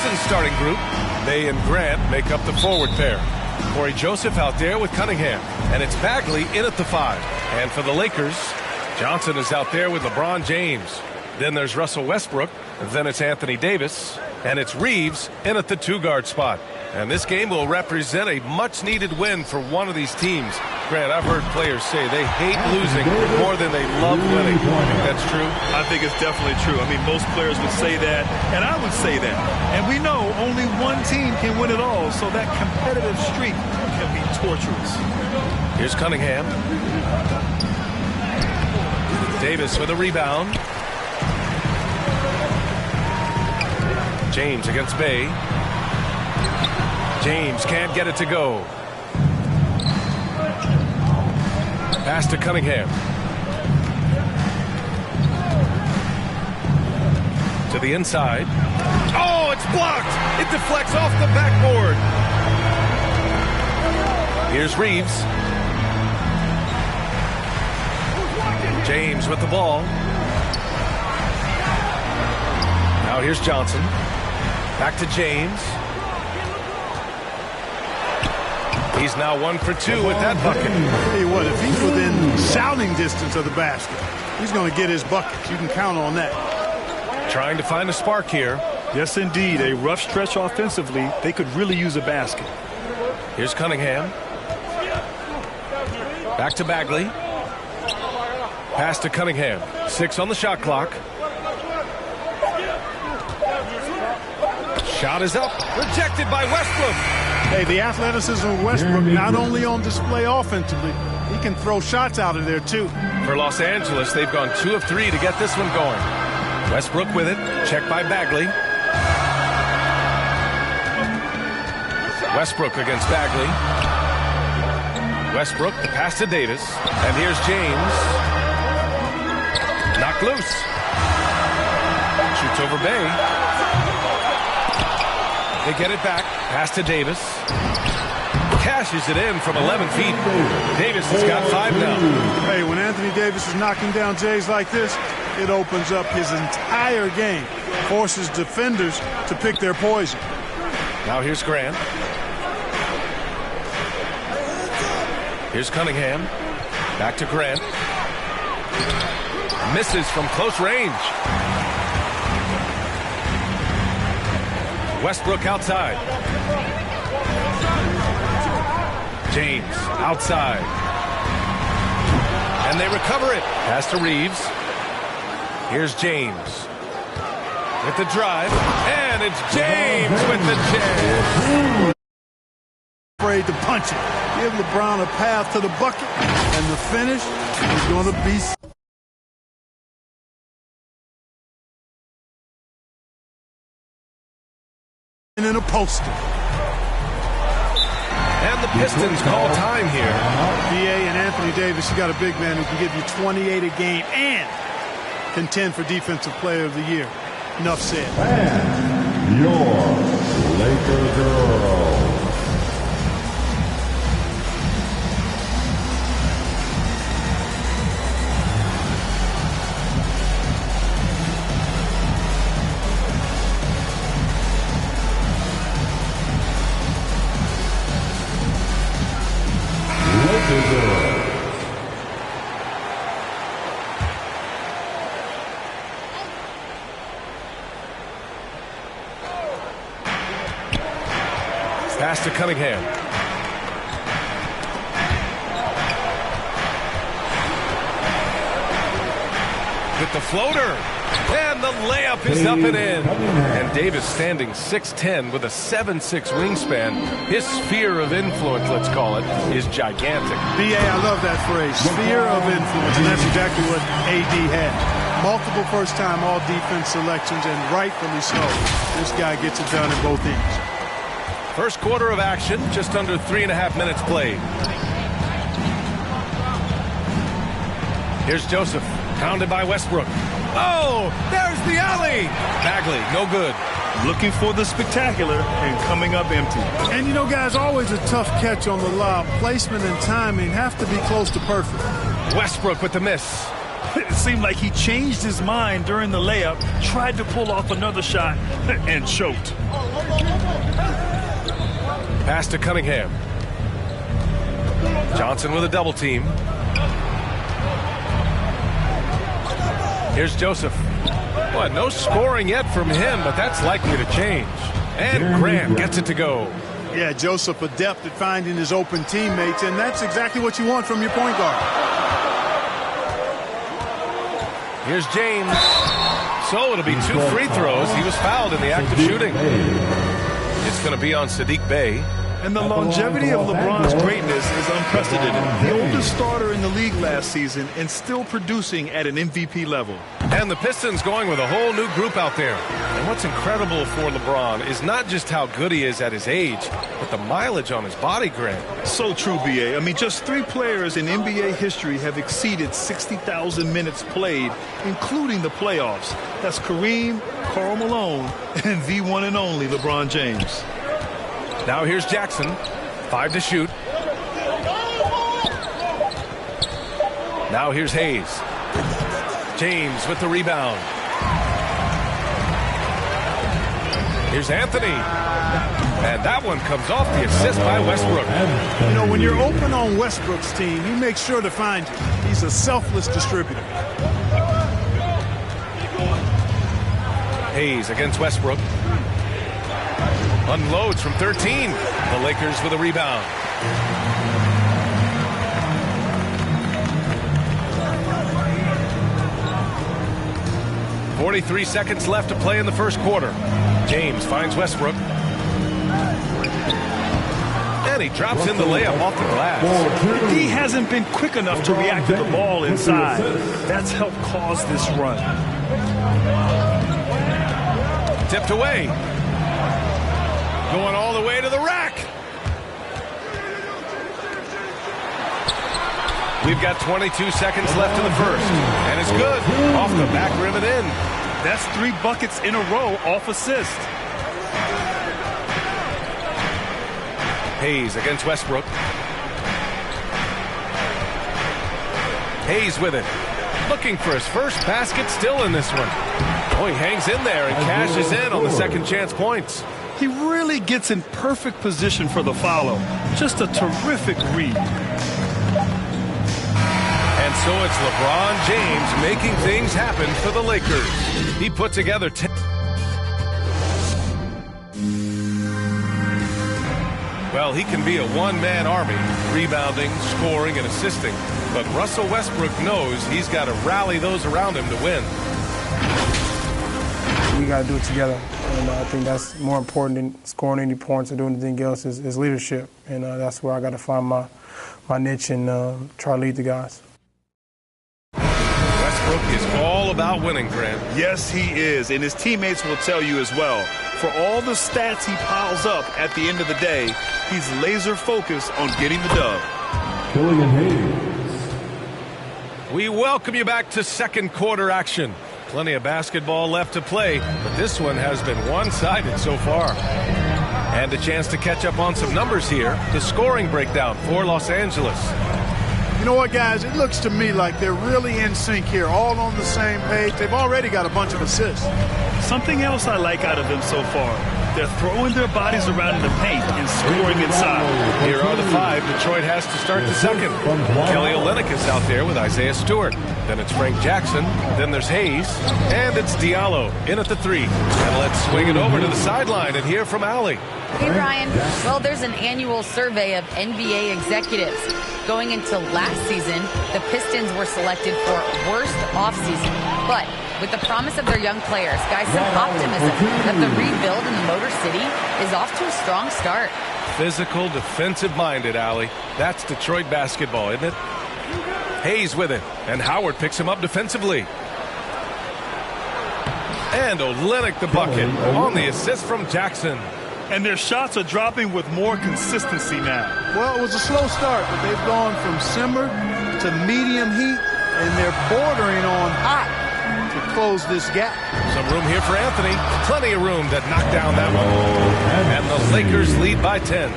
Pistons starting group. They and Grant make up the forward pair. Corey Joseph out there with Cunningham. And it's Bagley in at the 5. And for the Lakers, Johnson is out there with LeBron James. Then there's Russell Westbrook. Then it's Anthony Davis. And it's Reeves in at the 2-guard spot. And this game will represent a much-needed win for one of these teams. Grant, I've heard players say they hate losing more than they love winning. You think that's true? I think it's definitely true. I mean, most players would say that, and I would say that. And we know only one team can win it all, so that competitive streak can be torturous. Here's Cunningham. Davis with a rebound. James against Bay. James can't get it to go. Pass to Cunningham. To the inside. Oh, it's blocked! It deflects off the backboard. Here's Reeves. James with the ball. Now here's Johnson. Back to James. He's now 1 for 2 with that bucket. I'll tell you what, if he's within shouting distance of the basket, he's going to get his buckets. You can count on that. Trying to find a spark here. Yes, indeed. A rough stretch offensively. They could really use a basket. Here's Cunningham. Back to Bagley. Pass to Cunningham. 6 on the shot clock. Shot is up. Rejected by Westbrook. Hey, the athleticism of Westbrook not only on display offensively, he can throw shots out of there too. For Los Angeles, they've gone 2 of 3 to get this one going. Westbrook with it. Checked by Bagley. Westbrook against Bagley. Westbrook, the pass to Davis. And here's James. Knocked loose. Shoots over Bay. They get it back. Pass to Davis. Cashes it in from 11 feet. Davis has got 5 now. Hey, when Anthony Davis is knocking down Jays like this, it opens up his entire game. Forces defenders to pick their poison. Now here's Grant. Here's Cunningham. Back to Grant. Misses from close range. Westbrook outside. James outside. And they recover it. Pass to Reeves. Here's James. With the drive. And it's James with the jam. Afraid to punch it. Give LeBron a path to the bucket. And the finish is going to be... in a poster. And the Pistons call time here. B.A. and Anthony Davis, you got a big man who can give you 28 a game and contend for Defensive Player of the Year. Enough said. And your Laker girl. Pass to Cunningham. With the floater. And the layup is up and in. And Davis standing 6'10" with a 7'6" wingspan. His sphere of influence, let's call it, is gigantic. B.A., I love that phrase, sphere of influence, and that's exactly what A.D. had. Multiple first-time all-defense selections, and rightfully so. This guy gets it done in both ends. First quarter of action, just under 3.5 minutes played. Here's Joseph, pounded by Westbrook. Oh, there's the alley. Bagley, no good. Looking for the spectacular and coming up empty. And you know, guys, always a tough catch on the lob. Placement and timing have to be close to perfect. Westbrook with the miss. It seemed like he changed his mind during the layup, tried to pull off another shot, and choked. Pass to Cunningham. Johnson with a double team. Here's Joseph. Boy, no scoring yet from him, but that's likely to change. And Grant gets it to go. Yeah, Joseph adept at finding his open teammates, and that's exactly what you want from your point guard. Here's James. So it'll be 2 free throws. He was fouled in the act of shooting. It's going to be on Saddiq Bey. And the longevity of LeBron's greatness is unprecedented. The oldest starter in the league last season and still producing at an MVP level. And the Pistons going with a whole new group out there. And what's incredible for LeBron is not just how good he is at his age, but the mileage on his body, Grant. So true, B.A. I mean, just 3 players in NBA history have exceeded 60,000 minutes played, including the playoffs. That's Kareem, Karl Malone, and the one and only LeBron James. Now here's Jackson. 5 to shoot. Now here's Hayes. James with the rebound. Here's Anthony. And that one comes off the assist by Westbrook. You know, when you're open on Westbrook's team, he makes sure to find you. He's a selfless distributor. Hayes against Westbrook. Unloads from 13. The Lakers with a rebound. .43 seconds left to play in the first quarter. James finds Westbrook. And he drops in the layup off the glass. He hasn't been quick enough to react to the ball inside. That's helped cause this run. Tipped away. Going all the way to the rack. We've got 22 seconds left in the first. And it's good. Off the back rim and in. That's 3 buckets in a row off assist. Hayes against Westbrook. Hayes with it. Looking for his first basket still in this one. Oh, he hangs in there and cashes in on the second chance points. He really gets in perfect position for the follow. Just a terrific read. And so it's LeBron James making things happen for the Lakers. He put together 10. Well, he can be a one-man army, rebounding, scoring, and assisting. But Russell Westbrook knows he's got to rally those around him to win. We got to do it together. And I think that's more important than scoring any points or doing anything else is leadership. And that's where I got to find my niche and try to lead the guys. Westbrook is all about winning, Grant. Yes, he is. And his teammates will tell you as well. For all the stats he piles up at the end of the day, he's laser focused on getting the dub. Killian Hayes. We welcome you back to second quarter action. Plenty of basketball left to play, but this one has been one-sided so far. And a chance to catch up on some numbers here. The scoring breakdown for Los Angeles. You know what, guys? It looks to me like they're really in sync here, all on the same page. They've already got a bunch of assists. Something else I like out of them so far. They're throwing their bodies around in the paint and scoring inside. Here are the 5 Detroit has to start the second. Kelly Olynyk is out there with Isaiah Stewart. Then it's Frank Jackson. Then there's Hayes. And it's Diallo in at the 3. And let's swing it over to the sideline and hear from Allie. Hey, Brian. Well, there's an annual survey of NBA executives. Going into last season, the Pistons were selected for worst offseason. But with the promise of their young players, guys, some optimism that the rebuild in the Motor City is off to a strong start. Physical, defensive-minded, Allie. That's Detroit basketball, isn't it? Hayes with it, and Howard picks him up defensively. And Olynyk the bucket on the assist from Jackson. And their shots are dropping with more consistency now. Well, it was a slow start, but they've gone from simmer to medium heat, and they're bordering on hot to close this gap. Some room here for Anthony. Plenty of room to knock down that one. And the Lakers lead by 10.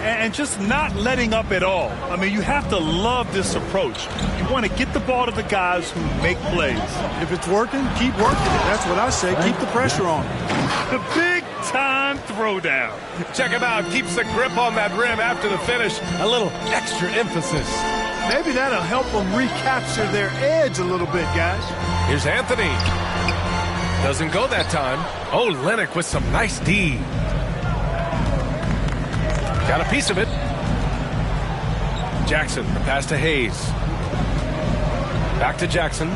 and just not letting up at all. I mean, you have to love this approach. You want to get the ball to the guys who make plays. If it's working, keep working it. That's what I say. Keep the pressure on. The big-time throwdown. Check him out. Keeps the grip on that rim after the finish. A little extra emphasis. Maybe that'll help them recapture their edge a little bit, guys. Here's Anthony. Doesn't go that time. Oh, Lennox with some nice D. Got a piece of it. Jackson, the pass to Hayes. Back to Jackson.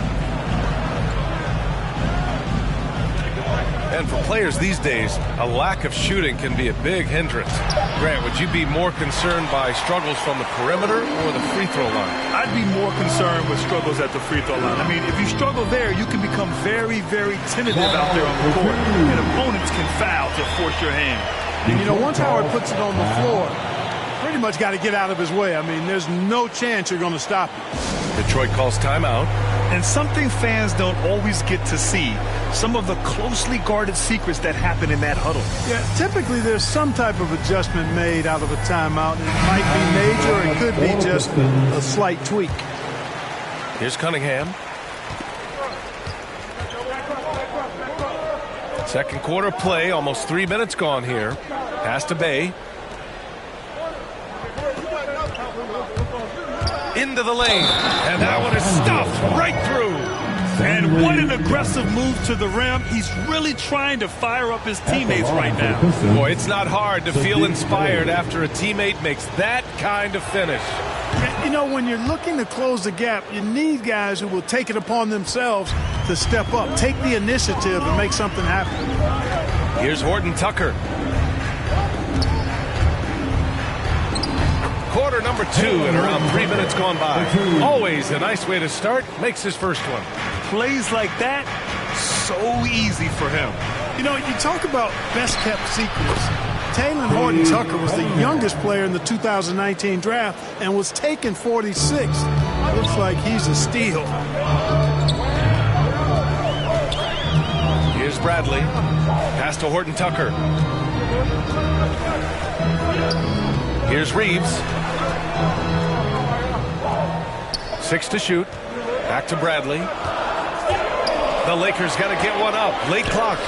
And for players these days, a lack of shooting can be a big hindrance. Grant, would you be more concerned by struggles from the perimeter or the free throw line? I'd be more concerned with struggles at the free throw line. I mean, if you struggle there, you can become very, very tentative out there on the court. And opponents can foul to force your hand. And, you know, once Howard puts it on the floor, pretty much got to get out of his way. I mean, there's no chance you're going to stop him. Detroit calls timeout. And something fans don't always get to see, some of the closely guarded secrets that happen in that huddle. Yeah, typically there's some type of adjustment made out of a timeout. It might be major, or it could be just a slight tweak. Here's Cunningham. Second quarter play, almost 3 minutes gone here. Pass to Bay. Into the lane. And that one is stuffed right through. And what an aggressive move to the rim. He's really trying to fire up his teammates right now. Boy, it's not hard to feel inspired after a teammate makes that kind of finish. You know, when you're looking to close the gap, you need guys who will take it upon themselves to step up, take the initiative, and make something happen. Here's Horton Tucker. Quarter number 2 and around 3 minutes gone by. Always a nice way to start. Makes his first one. Plays like that, so easy for him. You know, you talk about best-kept secrets. Talen Horton Tucker was the youngest player in the 2019 draft and was taken 46th. Looks like he's a steal. Here's Bradley. Pass to Horton Tucker. Here's Reeves. 6 to shoot. Back to Bradley. The Lakers got to get one up. Late clock.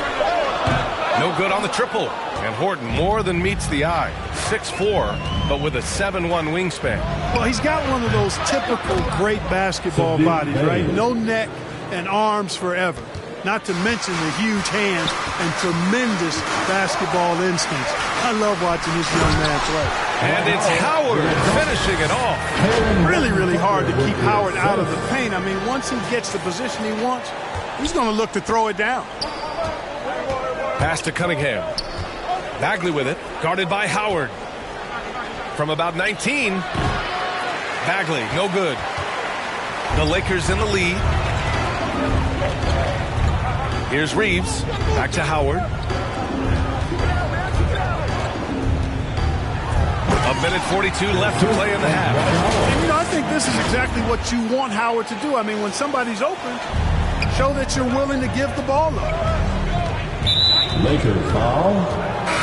No good on the triple. And Horton more than meets the eye. 6'4", but with a 7'1" wingspan. Well, he's got one of those typical great basketball bodies, right? No neck and arms forever. Not to mention the huge hands and tremendous basketball instincts. I love watching this young man play. And it's Howard finishing it off. Really, really hard to keep Howard out of the paint. I mean, once he gets the position he wants, he's going to look to throw it down. Pass to Cunningham. Bagley with it, guarded by Howard. From about 19, Bagley, no good. The Lakers in the lead. Here's Reeves, back to Howard. A minute 42 left to play in the half. And, you know, I think this is exactly what you want Howard to do. I mean, when somebody's open, show that you're willing to give the ball up. Lakers foul.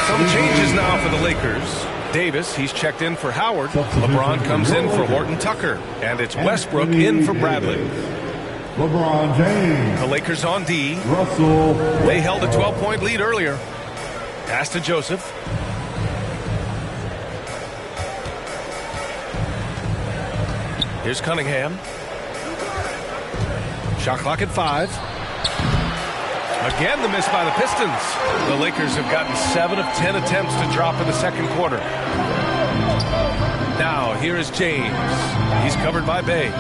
Some changes now for the Lakers. Davis, he's checked in for Howard. LeBron comes in for Horton Tucker. And it's Westbrook in for Bradley. LeBron James. The Lakers on D. Russell. They held a 12-point lead earlier. Pass to Joseph. Here's Cunningham. Shot clock at 5. Again, the miss by the Pistons. The Lakers have gotten 7 of 10 attempts to drop in the second quarter. Now, here is James. He's covered by Bay.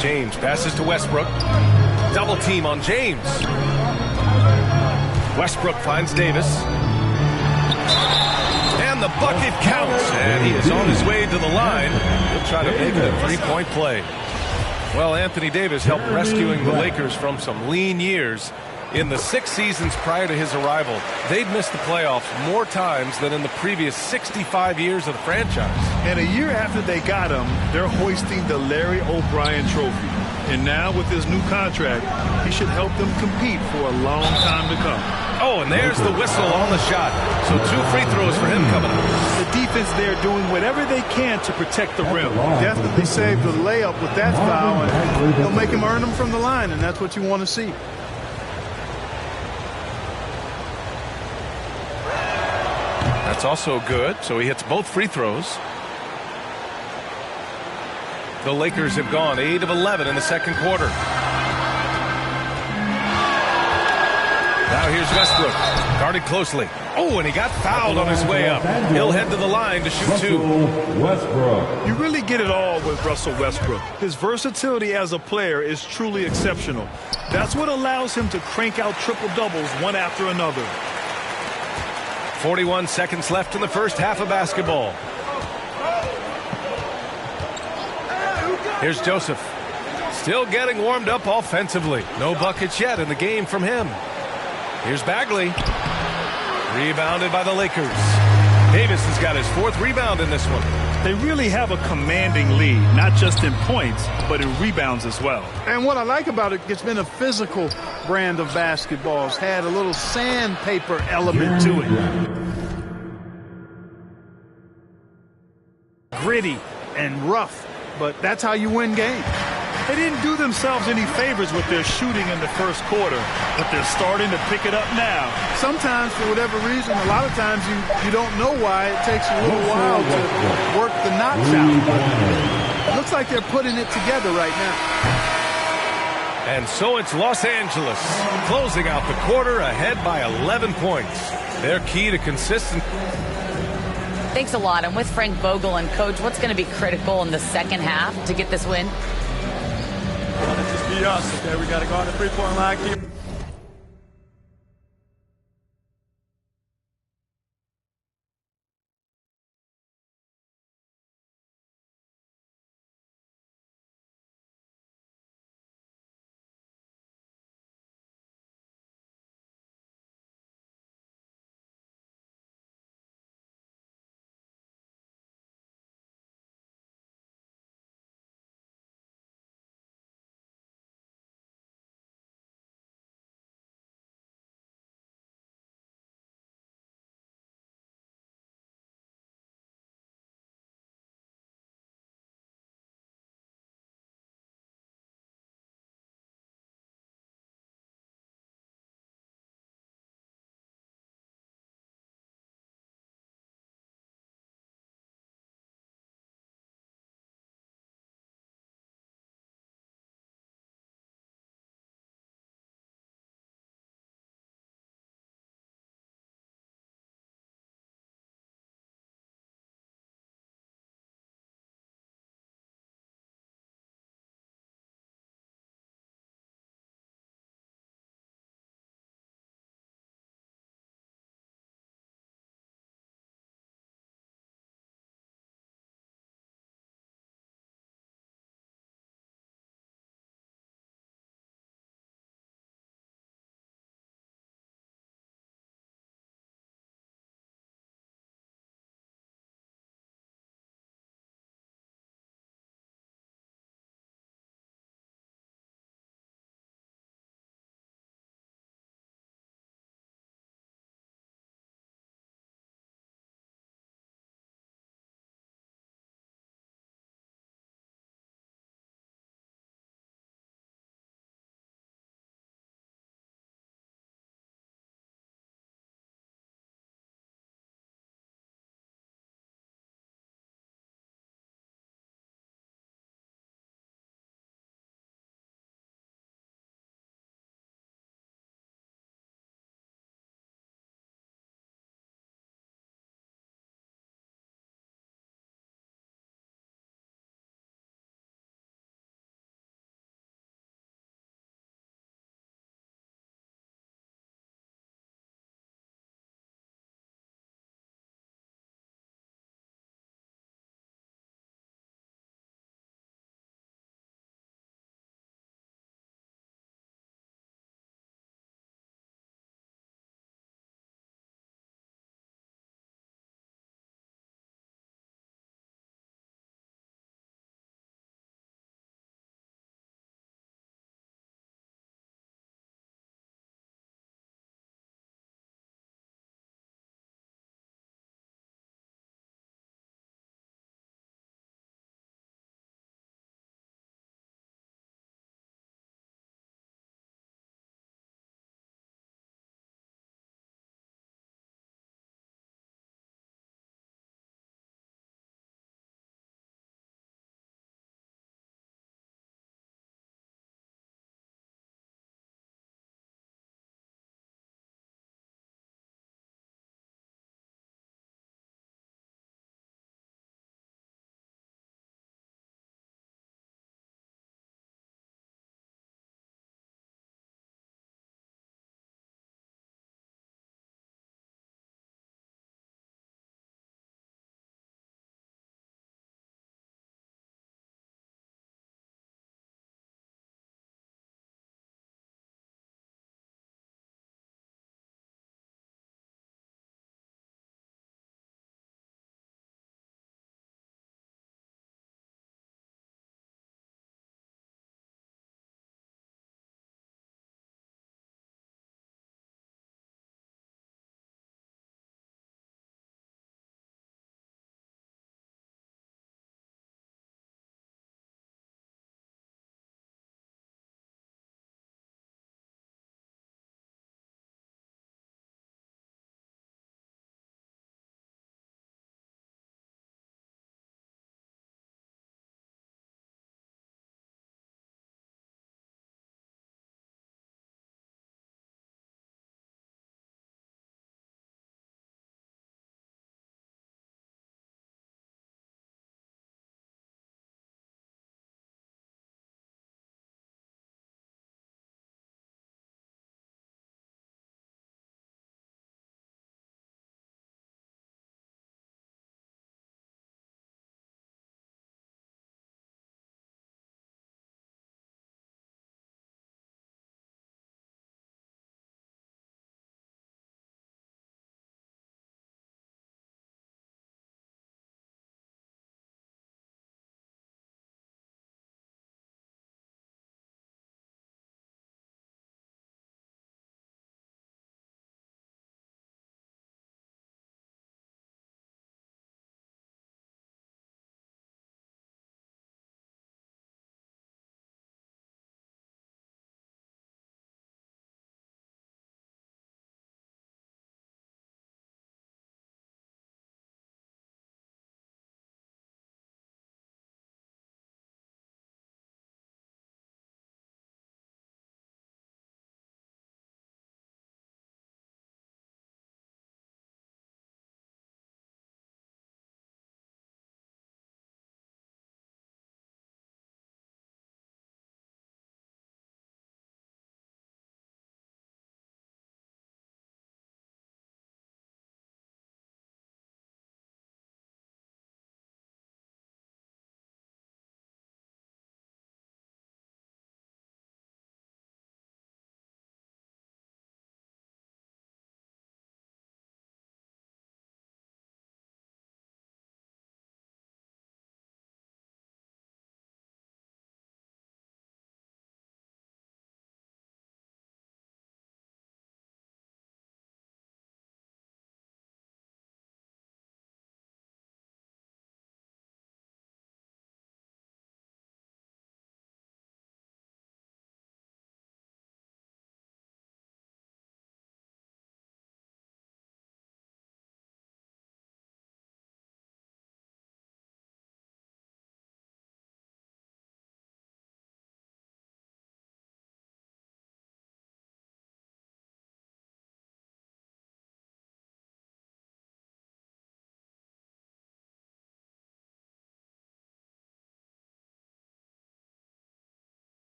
James passes to Westbrook. Double team on James. Westbrook finds Davis. And the bucket counts. And he is on his way to the line. He'll try to make it a three-point play. Well, Anthony Davis helped rescuing the Lakers from some lean years. In the 6 seasons prior to his arrival, they'd missed the playoffs more times than in the previous 65 years of the franchise. And a year after they got him, they're hoisting the Larry O'Brien Trophy. And now with his new contract, he should help them compete for a long time to come. Oh, and there's the whistle on the shot. So 2 free throws for him coming up. The defense there doing whatever they can to protect the rim. Definitely saved the layup with that foul, and he'll make him earn them from the line, and that's what you want to see. That's also good. So he hits both free throws. The Lakers have gone 8 of 11 in the second quarter. Now here's Westbrook, guarded closely. Oh, and he got fouled on his way up. He'll head to the line to shoot 2. Westbrook. You really get it all with Russell Westbrook. His versatility as a player is truly exceptional. That's what allows him to crank out triple-doubles one after another. 41 seconds left in the first half of basketball. Here's Joseph. Still getting warmed up offensively. No buckets yet in the game from him. Here's Bagley. Rebounded by the Lakers. Davis has got his 4th rebound in this one. They really have a commanding lead, not just in points, but in rebounds as well. And what I like about it, it's been a physical brand of basketball. It's had a little sandpaper element to it. Gritty and rough, but that's how you win games. They didn't do themselves any favors with their shooting in the first quarter, but they're starting to pick it up now. Sometimes, for whatever reason, a lot of times you don't know why. It takes a little while to work the knots out. But it looks like they're putting it together right now. And so it's Los Angeles closing out the quarter ahead by 11 points. Their key to consistent. Thanks a lot. I'm with Frank Vogel. And, Coach, what's going to be critical in the second half to get this win? Just be us, okay? We got to go on the 3-point line, keep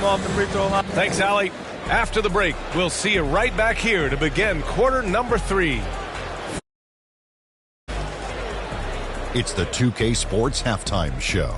Off the free throw line. Thanks, Allie. After the break, we'll see you right back here to begin quarter number 3. It's the 2K Sports Halftime Show.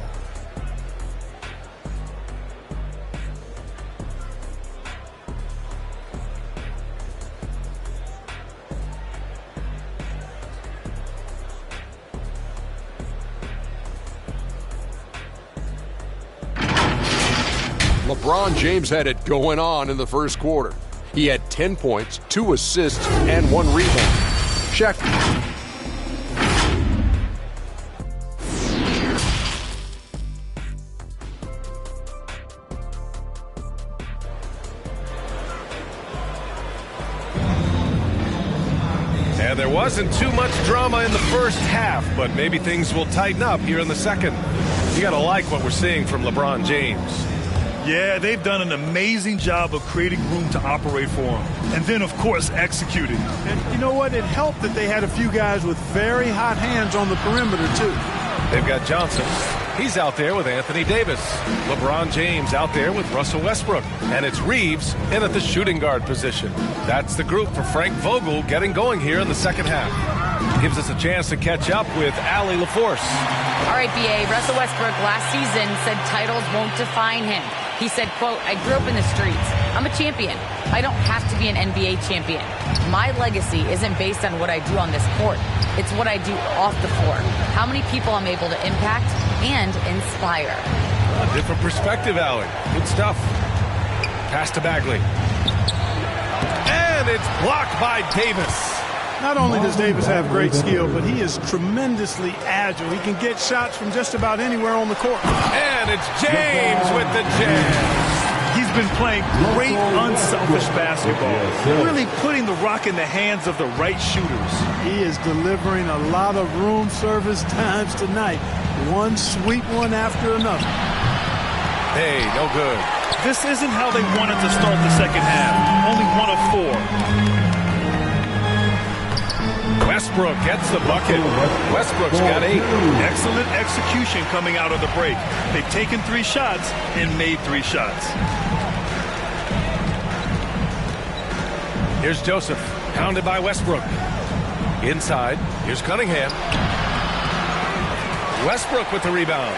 LeBron James had it going on in the first quarter. He had 10 points, 2 assists, and 1 rebound. Shaq. And there wasn't too much drama in the first half, but maybe things will tighten up here in the second. You got to like what we're seeing from LeBron James. Yeah, they've done an amazing job of creating room to operate for him. And then, of course, executing. And you know what? It helped that they had a few guys with very hot hands on the perimeter, too. They've got Johnson. He's out there with Anthony Davis. LeBron James out there with Russell Westbrook. And it's Reeves in at the shooting guard position. That's the group for Frank Vogel getting going here in the second half. Gives us a chance to catch up with Allie LaForce. All right, B.A. Russell Westbrook last season said titles won't define him. He said, quote, "I grew up in the streets. I'm a champion. I don't have to be an NBA champion. My legacy isn't based on what I do on this court. It's what I do off the floor. How many people I'm able to impact and inspire." A different perspective, Allie. Good stuff. Pass to Bagley. And it's blocked by Davis. Not only does Davis have great skill, but he is tremendously agile. He can get shots from just about anywhere on the court. And it's James with the jam. He's been playing great, unselfish basketball. Really putting the rock in the hands of the right shooters. He is delivering a lot of room service times tonight. One sweet one after another. Hey, no good. This isn't how they wanted to start the second half. Only 1 of 4. Westbrook gets the bucket. Westbrook's got 8. Excellent execution coming out of the break. They've taken 3 shots and made 3 shots. Here's Joseph, pounded by Westbrook. Inside, here's Cunningham. Westbrook with the rebound.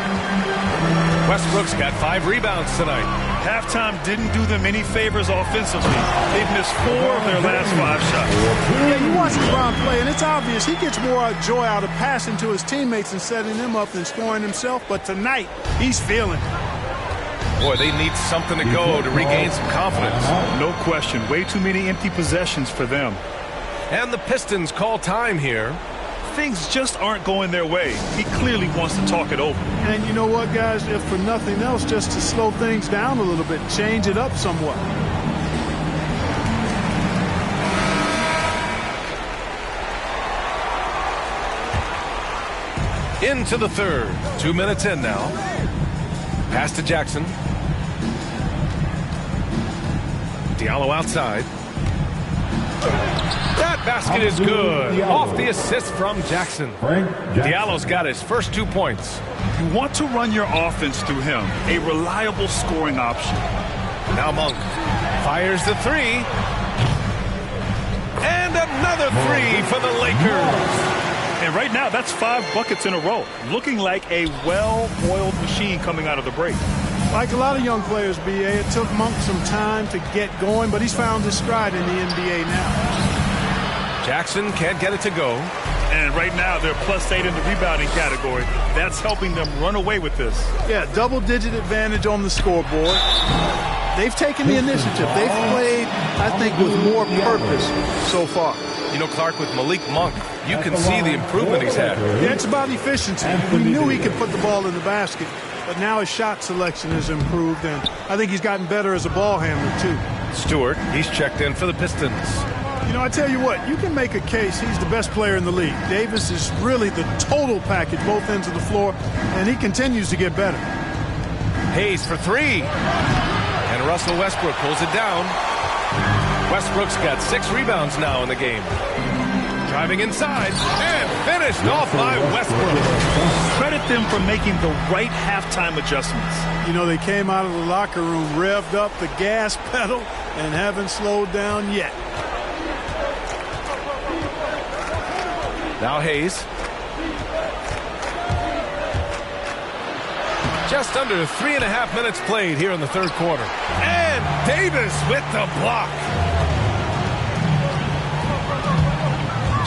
Westbrook's got 5 rebounds tonight. Halftime didn't do them any favors offensively. They've missed 4 of their last 5 shots. Yeah, you watch LeBron play, and it's obvious he gets more joy out of passing to his teammates and setting them up than scoring himself. But tonight, he's feeling it. Boy, they need something to go to regain some confidence. No question. Way too many empty possessions for them. And the Pistons call time here. Things just aren't going their way. He clearly wants to talk it over. And you know what, guys? If for nothing else, just to slow things down a little bit, change it up somewhat. Into the third. 2 minutes in now. Pass to Jackson. Diallo outside. That basket is good. Off the assist from Jackson. Diallo's got his first 2 points. You want to run your offense through him. A reliable scoring option. Now Monk fires the 3. And another 3 for the Lakers. And right now, that's 5 buckets in a row. Looking like a well-oiled machine coming out of the break. Like a lot of young players, B.A., it took Monk some time to get going, but he's found his stride in the NBA now. Jackson can't get it to go. And right now, they're +8 in the rebounding category. That's helping them run away with this. Yeah, double-digit advantage on the scoreboard. They've taken the initiative. They've played, I think, with more purpose so far. You know, Clark, with Malik Monk, you can see the improvement he's had. Yeah, it's about efficiency. We knew he could put the ball in the basket, but now his shot selection has improved, and I think he's gotten better as a ball handler, too. Stewart, he's checked in for the Pistons. You know, I tell you what, you can make a case he's the best player in the league. Davis is really the total package, both ends of the floor, and he continues to get better. Hayes for 3. And Russell Westbrook pulls it down. Westbrook's got 6 rebounds now in the game. Driving inside and finished off by Westbrook. Credit them for making the right halftime adjustments. You know, they came out of the locker room, revved up the gas pedal, and haven't slowed down yet. Now Hayes. Just under 3.5 minutes played here in the third quarter. And Davis with the block.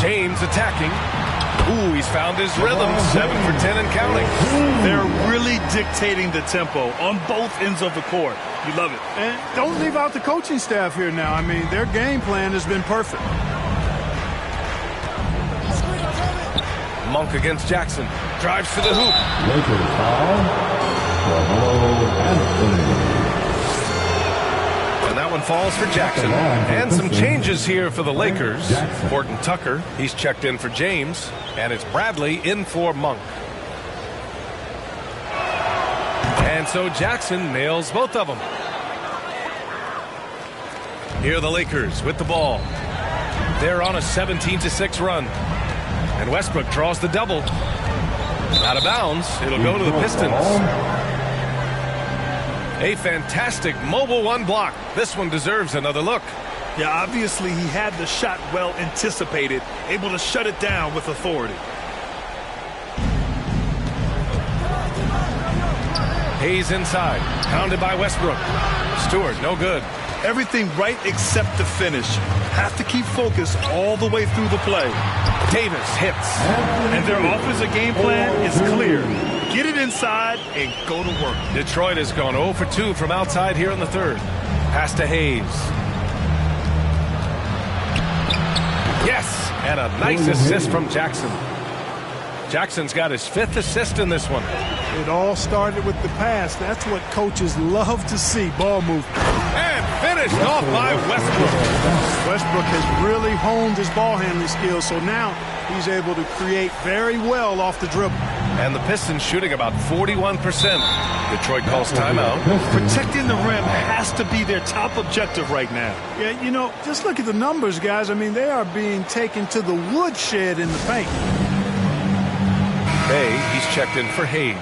James attacking. Ooh, he's found his rhythm. 7 for 10 and counting. They're really dictating the tempo on both ends of the court. You love it. And don't leave out the coaching staff here now. I mean, their game plan has been perfect. Monk against Jackson. Drives to the hoop. Lakers foul. And that one falls for Jackson. And some changes here for the Lakers. Horton Tucker, he's checked in for James. And it's Bradley in for Monk. And so Jackson nails both of them. Here are the Lakers with the ball. They're on a 17-6 run. And Westbrook draws the double. Out of bounds. It'll go to the Pistons. A fantastic mobile one block. This one deserves another look. Yeah, obviously he had the shot well anticipated, able to shut it down with authority. Hayes inside. Pounded by Westbrook. Stewart, no good. Everything right except the finish. Have to keep focused all the way through the play. Davis hits. And their offensive game plan is clear. Get it inside and go to work. Detroit has gone 0 for 2 from outside here in the third. Pass to Hayes. Yes, and a nice assist from Jackson. Jackson's got his 5th assist in this one. It all started with the pass. That's what coaches love to see, ball movement. And finished off by Westbrook. Westbrook has really honed his ball handling skills, so now he's able to create very well off the dribble. And the Pistons shooting about 41%. Detroit calls timeout. Protecting the rim has to be their top objective right now. Yeah, you know, just look at the numbers, guys. I mean, they are being taken to the woodshed in the paint. Bay, he's checked in for Hayes.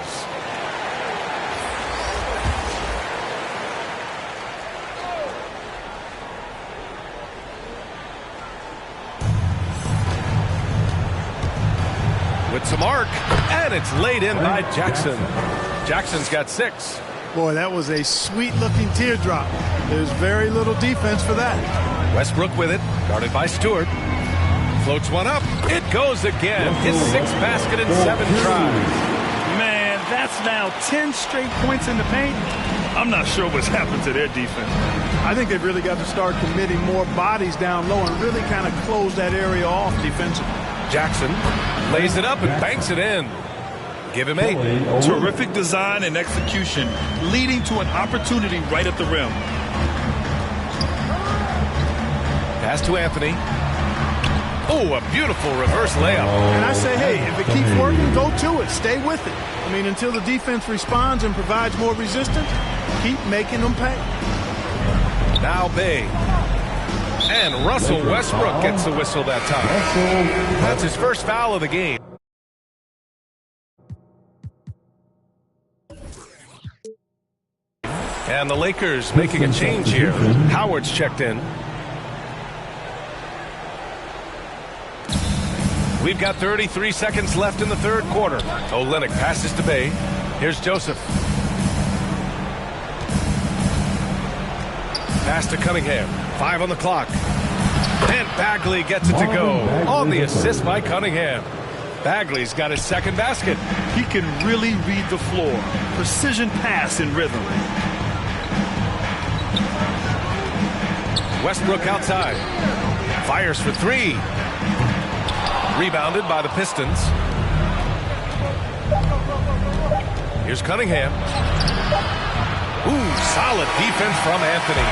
With some arc, and it's laid in by Jackson. Jackson's got 6. Boy, that was a sweet-looking teardrop. There's very little defense for that. Westbrook with it, guarded by Stewart. Floats one up. It goes again. His 6th basket in 7 tries. Man, that's now 10 straight points in the paint. I'm not sure what's happened to their defense. I think they've really got to start committing more bodies down low and really kind of close that area off defensively. Jackson lays it up and banks it in. Give him 8. Terrific design and execution, leading to an opportunity right at the rim. Pass to Anthony. Oh, a beautiful reverse layup. And I say, hey, if it keeps working, go to it. Stay with it. I mean, until the defense responds and provides more resistance, keep making them pay. Now Bay. And Russell Westbrook gets the whistle that time. That's his first foul of the game. And the Lakers making a change here. Howard's checked in. We've got 33 seconds left in the third quarter. Olynyk passes to Bay. Here's Joseph. Pass to Cunningham. 5 on the clock. And Bagley gets it to go on the assist by Cunningham. Bagley's got his 2nd basket. He can really read the floor. Precision pass in rhythm. Westbrook outside. Fires for 3. Rebounded by the Pistons. Here's Cunningham. Ooh, solid defense from Anthony.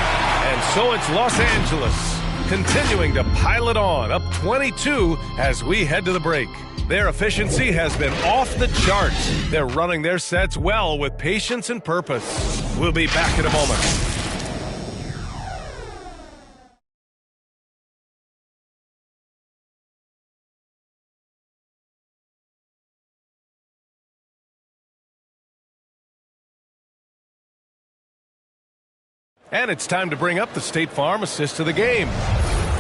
And so it's Los Angeles continuing to pile it on, up 22 as we head to the break. Their efficiency has been off the charts. They're running their sets well with patience and purpose. We'll be back in a moment. And it's time to bring up the State Farm assist of the game.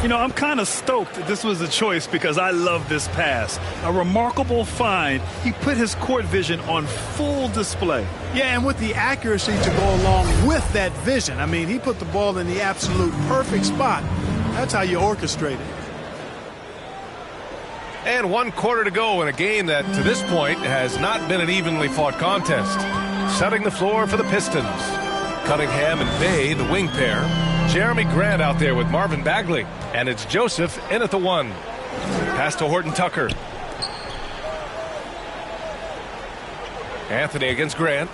You know, I'm kind of stoked that this was a choice because I love this pass. A remarkable find. He put his court vision on full display. Yeah, and with the accuracy to go along with that vision. I mean, he put the ball in the absolute perfect spot. That's how you orchestrate it. And 1 quarter to go in a game that, to this point, has not been an evenly fought contest. Setting the floor for the Pistons. Cunningham and Bay, the wing pair. Jeremy Grant out there with Marvin Bagley. And it's Joseph in at the 1. Pass to Horton Tucker. Anthony against Grant.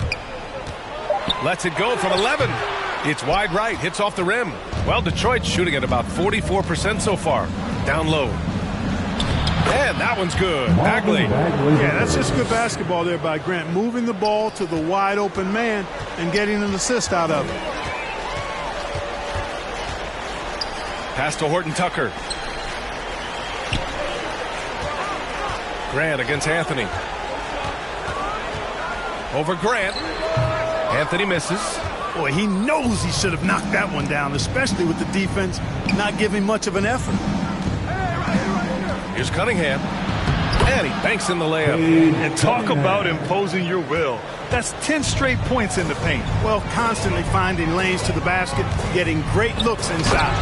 Lets it go from 11. It's wide right, hits off the rim. Well, Detroit's shooting at about 44% so far. Down low. And that one's good. Bagley. Yeah, that's just good basketball there by Grant. Moving the ball to the wide open man and getting an assist out of it. Pass to Horton Tucker. Grant against Anthony. Over Grant. Anthony misses. Boy, he knows he should have knocked that one down, especially with the defense not giving much of an effort. Here's Cunningham. And he banks in the layup. And talk about imposing your will. That's 10 straight points in the paint. Well, constantly finding lanes to the basket, getting great looks inside.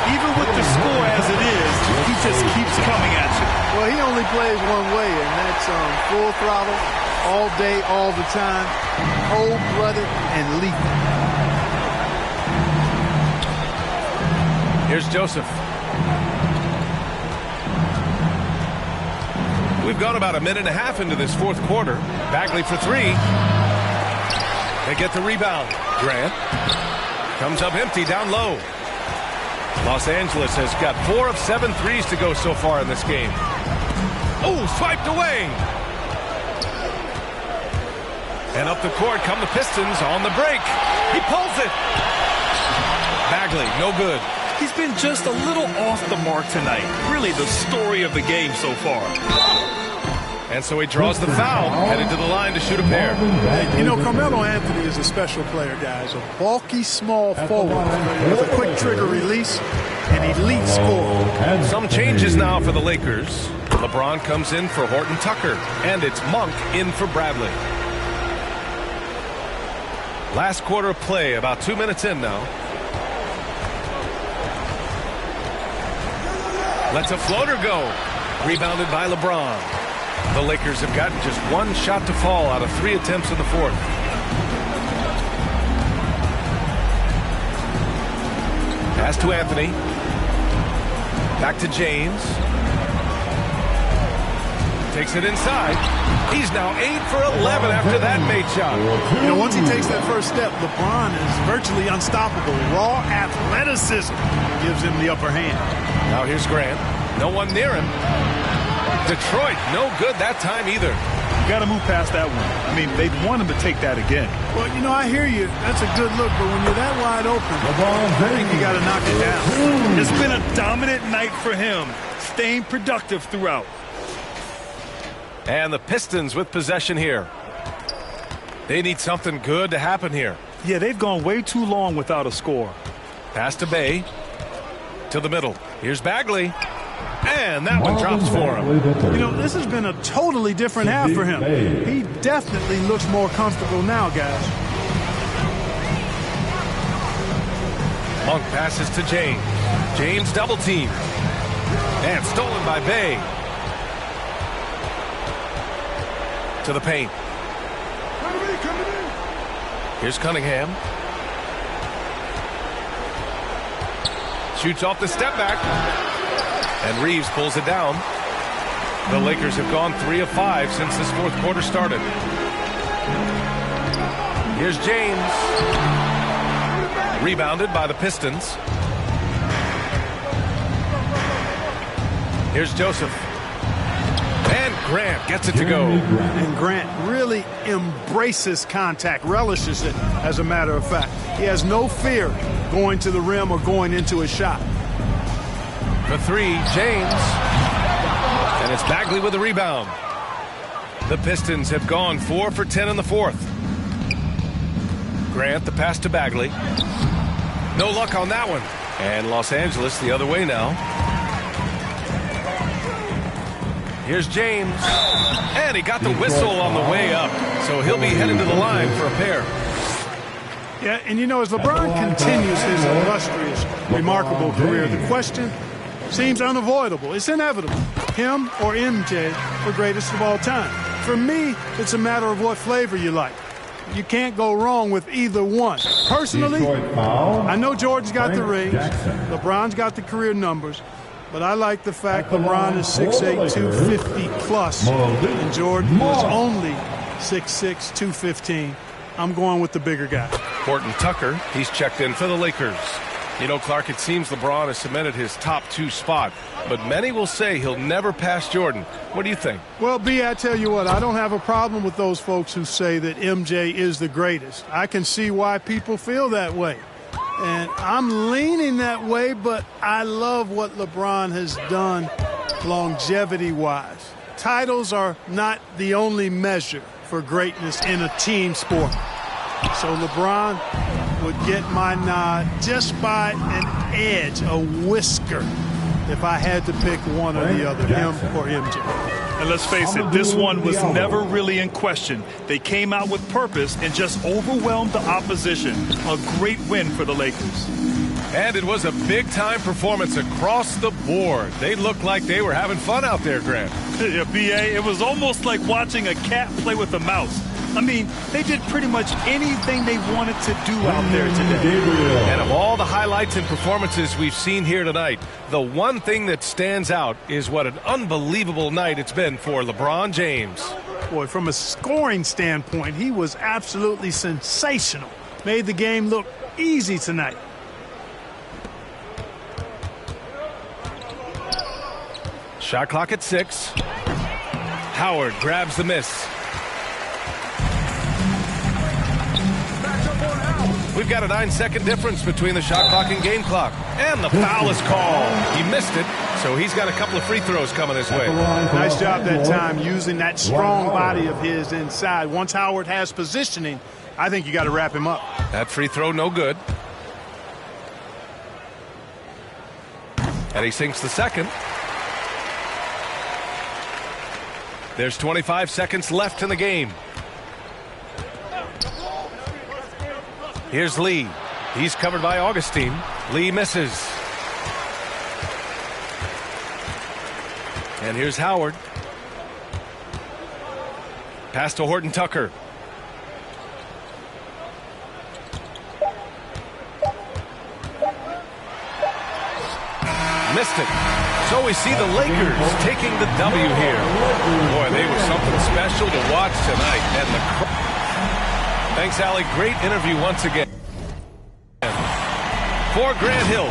Even with the score as it is, he just keeps coming at you. Well, he only plays one way, and that's full throttle, all day, all the time, cold-blooded and lethal. Here's Joseph. We've gone about a minute and a half into this 4th quarter. Bagley for 3. They get the rebound. Grant comes up empty down low. Los Angeles has got 4 of 7 threes to go so far in this game. Oh, swiped away. And up the court come the Pistons on the break. He pulls it. Bagley, no good. He's been just a little off the mark tonight. Really the story of the game so far. And so he draws the foul, headed to the line to shoot a pair. You know, Carmelo Anthony is a special player, guys. A bulky, small forward with a quick trigger release, an elite scorer. Some changes now for the Lakers. LeBron comes in for Horton Tucker, and it's Monk in for Bradley. Last quarter of play, about 2 minutes in now. Lets a floater go. Rebounded by LeBron. The Lakers have gotten just 1 shot to fall out of 3 attempts in the 4th. Pass to Anthony. Back to James. Takes it inside. He's now 8 for 11 after that made shot. You know, once he takes that first step, LeBron is virtually unstoppable. Raw athleticism gives him the upper hand. Now here's Grant. No one near him. Detroit, no good that time either. You got to move past that one. I mean, they'd want him to take that again. Well, you know, I hear you. That's a good look, but when you're that wide open, I think you got to knock it down. It's been a dominant night for him, staying productive throughout. And the Pistons with possession here. They need something good to happen here. Yeah, they've gone way too long without a score. Pass to Bay. To the middle. Here's Bagley. And that one drops for him. You know, this has been a totally different half for him. He definitely looks more comfortable now, guys. Monk passes to James. James double team. And stolen by Bay. To the paint. Here's Cunningham. Shoots off the step back. And Reeves pulls it down. The Lakers have gone 3 of 5 since this 4th quarter started. Here's James. Rebounded by the Pistons. Here's Joseph. And Grant gets it to go. And Grant really embraces contact, relishes it, as a matter of fact. He has no fear going to the rim or going into a shot. For 3, James. And it's Bagley with the rebound. The Pistons have gone 4 for 10 in the 4th. Grant, the pass to Bagley. No luck on that one. And Los Angeles the other way now. Here's James. And he got the whistle on the way up. So he'll be heading to the line for a pair. Yeah, and you know, as LeBron continues his illustrious, remarkable career, the question seems unavoidable. It's inevitable. Him or MJ, the greatest of all time. For me, it's a matter of what flavor you like. You can't go wrong with either one. Personally, I know Jordan's got the rings, LeBron's got the career numbers, but I like the fact LeBron is 6'8", 250 plus, and Jordan was only 6'6", 215. I'm going with the bigger guy. Horton Tucker, he's checked in for the Lakers. You know, Clark, it seems LeBron has cemented his top 2 spot, but many will say he'll never pass Jordan. What do you think? Well, B, I tell you what, I don't have a problem with those folks who say that MJ is the greatest. I can see why people feel that way. And I'm leaning that way, but I love what LeBron has done longevity-wise. Titles are not the only measure for greatness in a team sport. So LeBron would get my nod just by an edge, a whisker, if I had to pick one or the other, him or MJ. And let's face it, this one was never really in question. They came out with purpose and just overwhelmed the opposition. A great win for the Lakers. And it was a big-time performance across the board. They looked like they were having fun out there, Grant. Yeah, B.A., it was almost like watching a cat play with a mouse. I mean, they did pretty much anything they wanted to do out there today. And of all the highlights and performances we've seen here tonight, the one thing that stands out is what an unbelievable night it's been for LeBron James. Boy, from a scoring standpoint, he was absolutely sensational. Made the game look easy tonight. Shot clock at 6. Howard grabs the miss. We've got a 9-second difference between the shot clock and game clock. And the foul is called. He missed it, so he's got a couple of free throws coming his way. Nice job that time using that strong body of his inside. Once Howard has positioning, I think you got to wrap him up. That free throw no good. And he sinks the second. There's 25 seconds left in the game. Here's Lee. He's covered by Augustine. Lee misses. And here's Howard. Pass to Horton Tucker. Missed it. So we see the Lakers taking the W here. Boy, they were something special to watch tonight. And the thanks, Allie. Great interview once again. For Grant Hill.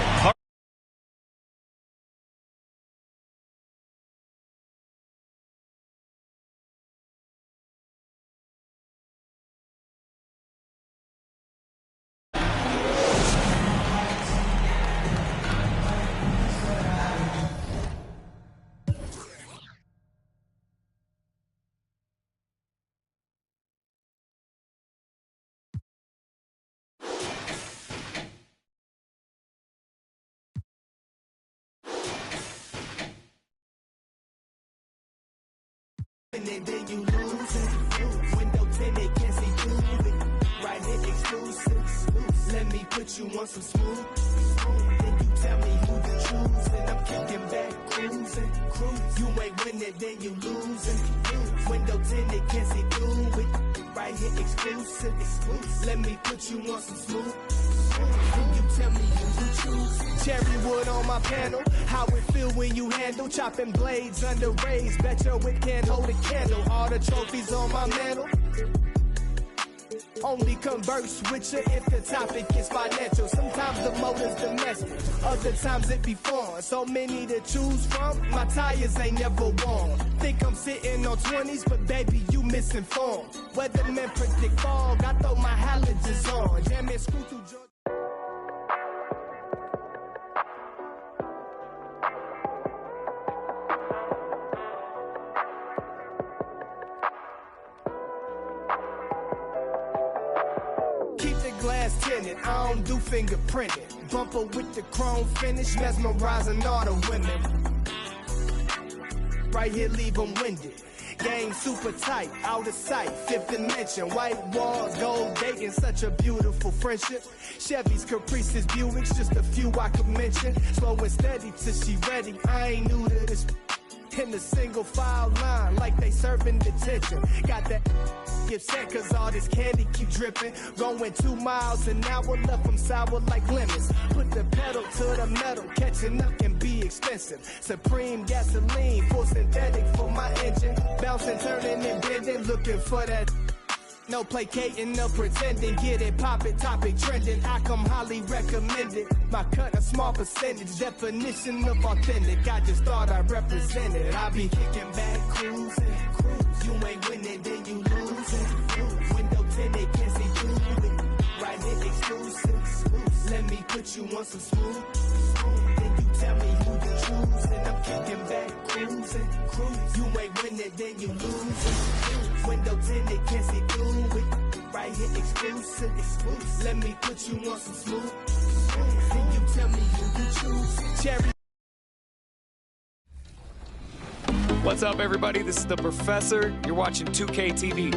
And then you lose it. Window 10, they can't see through it. Right here, exclusive. Let me put you on some smooth. Then you tell me who to choose. And I'm kicking back, cruising. You ain't winning, then you losing. Window 10, they can't see through it. Right here, exclusive. Let me put you on some smooth. You tell me who to choose. Cherry wood on my panel. How it feel when you handle chopping blades under rays. Bet your wit can't hold a candle. All the trophies on my mantle. Only converse with you if the topic is financial. Sometimes the motive's domestic, other times it be foreign. So many to choose from, my tires ain't never worn. Think I'm sitting on 20s, but baby, you misinformed. Weathermen predict fog, I throw my halogens on. Jam and screw through Georgia. Keep the glass tinted, I don't do fingerprinting. bumper with the chrome finish, mesmerizing all the women. Right here, leave them winded. Game super tight, out of sight, fifth dimension. White walls, gold dating, such a beautiful friendship. Chevys, Caprices, Buicks, just a few I could mention. Slow and steady till she ready. I ain't new to this. In the single file line, like they serving detention. Got that get set, cause all this candy keep dripping. Going 2 miles an hour, left them sour like lemons. Put the pedal to the metal, catching up can be expensive. Supreme gasoline, full synthetic for my engine. Bouncing, turning and bending, looking for that. No placating, no pretending, get it poppin', topic trending. I come highly recommended. My cut a small percentage, definition of authentic. I just thought I represented. I be kicking back, cruising. You ain't winning, then you losing. Window tinted, can't see through it. Right here, exclusive. Let me put you on some smooth. Then you tell me who you choose, and I'm kicking back, cruising. You ain't winning, then you losing. Window tinted, can't see through it. Right here, exclusive. Let me put you on some smooth. Then you tell me who you choose. Cherry. What's up, everybody? This is the Professor. You're watching 2K TV.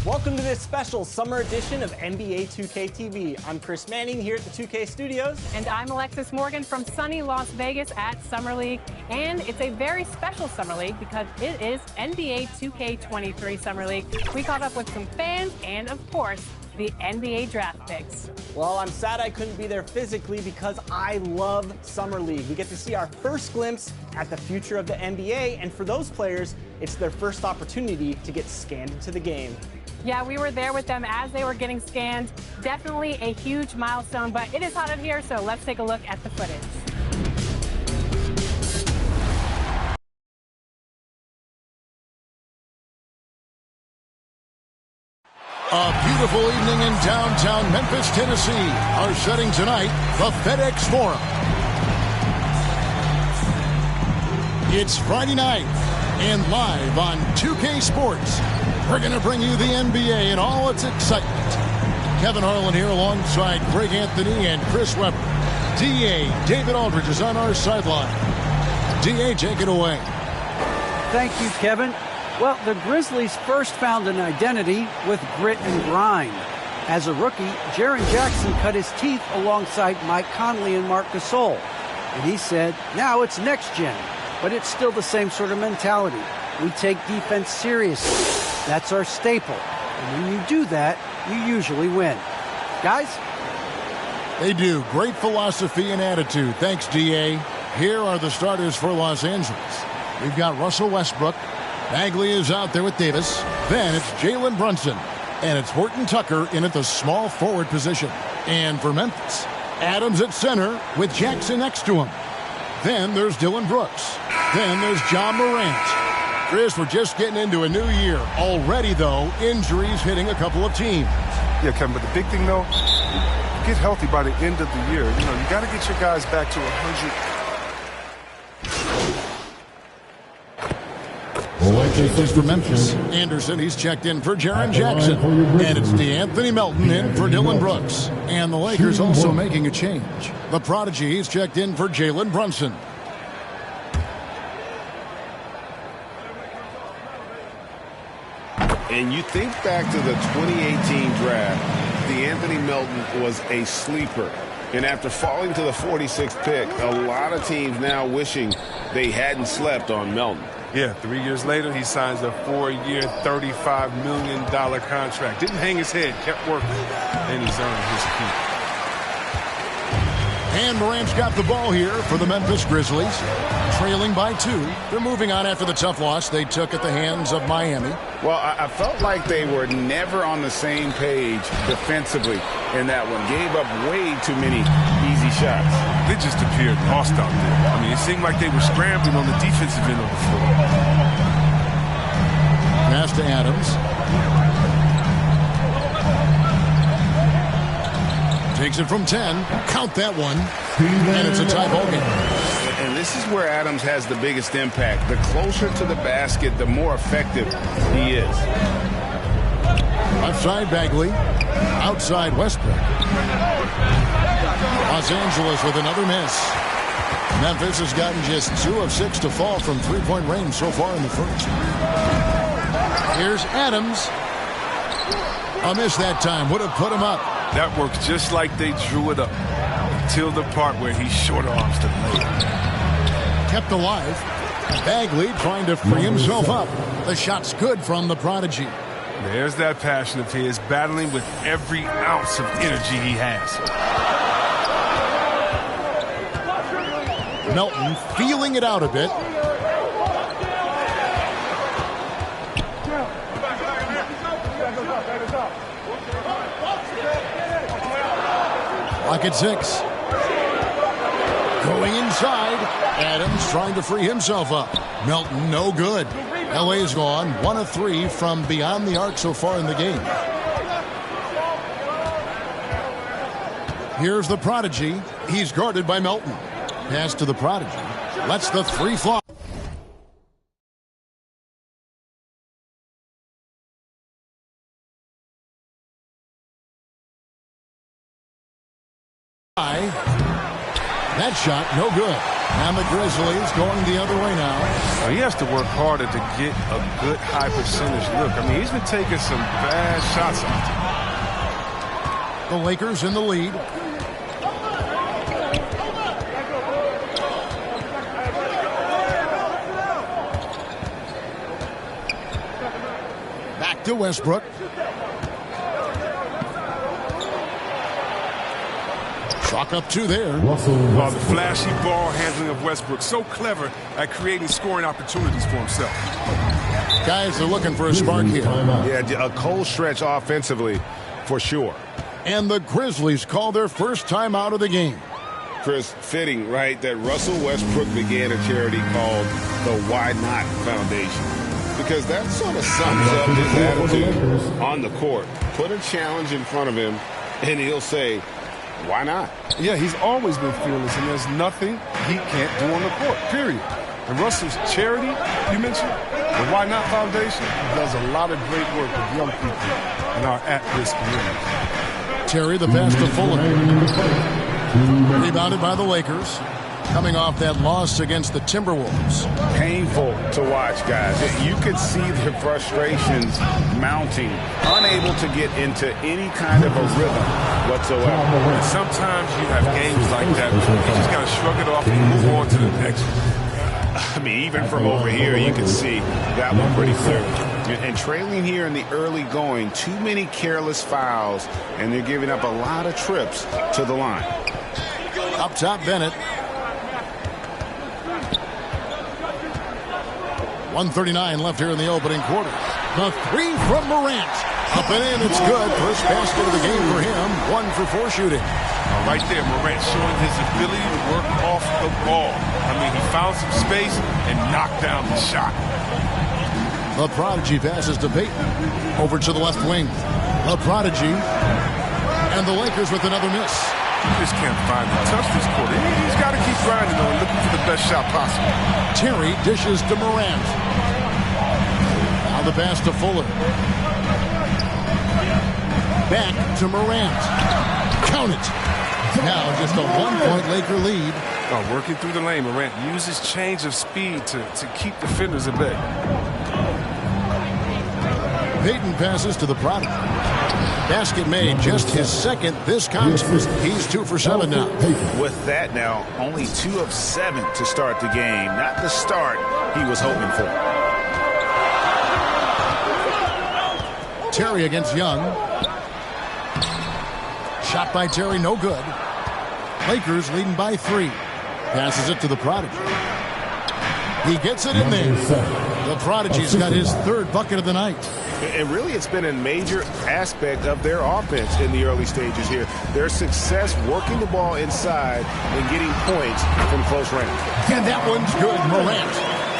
Welcome to this special summer edition of NBA 2K TV. I'm Chris Manning here at the 2K Studios. And I'm Alexis Morgan from sunny Las Vegas at Summer League. And it's a very special Summer League because it is NBA 2K23 Summer League. We caught up with some fans and, of course, the NBA draft picks. Well, I'm sad I couldn't be there physically because I love Summer League. We get to see our first glimpse at the future of the NBA, and for those players, it's their first opportunity to get scanned into the game. Yeah, we were there with them as they were getting scanned. Definitely a huge milestone, but it is hot in here, so let's take a look at the footage. A beautiful evening in downtown Memphis, Tennessee. Our setting tonight, the FedEx Forum. It's Friday night, and live on 2K Sports, we're going to bring you the NBA and all its excitement. Kevin Harlan here alongside Greg Anthony and Chris Webber. D.A. David Aldridge is on our sideline. D.A., take it away. Thank you, Kevin. Well, the Grizzlies first found an identity with grit and grind. As a rookie, Jaren Jackson cut his teeth alongside Mike Conley and Marc Gasol. And he said, now it's next gen, but it's still the same sort of mentality. We take defense seriously. That's our staple. And when you do that, you usually win. Guys? They do. Great philosophy and attitude. Thanks, D.A. Here are the starters for Los Angeles. We've got Russell Westbrook. Bagley is out there with Davis. Then it's Jalen Brunson. And it's Horton Tucker in at the small forward position. And for Memphis, Adams at center with Jackson next to him. Then there's Dylan Brooks. Then there's John Morant. Chris, we're just getting into a new year. Already, though, injuries hitting a couple of teams. Yeah, Kevin, but the big thing, though, get healthy by the end of the year. You know, you got to get your guys back to 100. This is for Memphis. Anderson, he's checked in for Jaren Jackson. And it's DeAnthony Melton in for Dylan Brooks. And the Lakers also making a change. The prodigy, he's checked in for Jalen Brunson. And you think back to the 2018 draft, DeAnthony Melton was a sleeper. And after falling to the 46th pick, a lot of teams now wishing they hadn't slept on Melton. Yeah, 3 years later, he signs a 4-year, $35 million contract. Didn't hang his head, kept working, and he's earned his keep. And Morant's got the ball here for the Memphis Grizzlies, trailing by 2. They're moving on after the tough loss they took at the hands of Miami. Well, I felt like they were never on the same page defensively in that one. Gave up way too many easy shots. They just appeared lost out there. I mean, it seemed like they were scrambling on the defensive end of the floor. Pass to Adams. Takes it from 10. Count that one. And it's a tie ball game. And this is where Adams has the biggest impact. The closer to the basket, the more effective he is. Left side Bagley. Outside Westbrook. Los Angeles with another miss. Memphis has gotten just 2 of 6 to fall from three-point range so far in the first. Here's Adams. A miss that time. Would have put him up. That works just like they drew it up. Until the part where he short arms the layup. Kept alive. Bagley trying to free himself up. The shot's good from the prodigy. There's that passion of his, battling with every ounce of energy he has. Melton feeling it out a bit. Lock at 6. Going inside. Adams trying to free himself up. Melton no good. LA's gone 1 of 3 from beyond the arc so far in the game. Here's the prodigy. He's guarded by Melton. Pass to the prodigy. Lets the 3 fly. That shot no good. And the Grizzlies going the other way now. Well, he has to work harder to get a good high percentage look. I mean, he's been taking some bad shots out there. The Lakers in the lead. Back to Westbrook. Chalk up 2 there. Oh, the flashy ball handling of Westbrook. So clever at creating scoring opportunities for himself. Guys are looking for a spark here. Yeah, a cold stretch offensively for sure. And the Grizzlies call their first time out of the game. Chris, fitting, right, that Russell Westbrook began a charity called the Why Not Foundation. Because that sort of sums up his attitude on the court. Put a challenge in front of him, and he'll say, why not? Yeah, he's always been fearless, and there's nothing he can't do on the court, period. And Russell's charity, you mentioned, the Why Not Foundation, does a lot of great work with young people in our at-risk communities. Terry, the pass to Fulham. Rebounded by the Lakers. Coming off that loss against the Timberwolves. Painful to watch, guys. You could see the frustrations mounting, unable to get into any kind of a rhythm whatsoever. And sometimes you have games like that. You just got to shrug it off and move on to the next one. I mean, even from over here, you can see that one pretty clearly. And trailing here in the early going, too many careless fouls, and they're giving up a lot of trips to the line. Up top, Bennett. 1:39 left here in the opening quarter. The 3 from Morant. Up and in, it's good. First basket of the game for him. 1 for 4 shooting. Right there, Morant showing his ability to work off the ball. I mean, he found some space and knocked down the shot. The prodigy passes to Payton. Over to the left wing. The prodigy. And the Lakers with another miss. He just can't find the touch this quarter. He's got to keep grinding, though, and looking for the best shot possible. Terry dishes to Morant. Now the pass to Fuller. Back to Morant. Count it. Now just a 1-point Laker lead. Oh, working through the lane, Morant uses change of speed to keep defenders at bay. Payton passes to the prodigy. Basket made, just his second this contest. He's 2 for 7 now. With that now, only 2 of 7 to start the game. Not the start he was hoping for. Terry against Young. Shot by Terry, no good. Lakers leading by 3. Passes it to the prodigy. He gets it in there. The prodigy's got his 3rd bucket of the night. And really, it's been a major aspect of their offense in the early stages here. Their success working the ball inside and getting points from close range. And that one's good, Morant.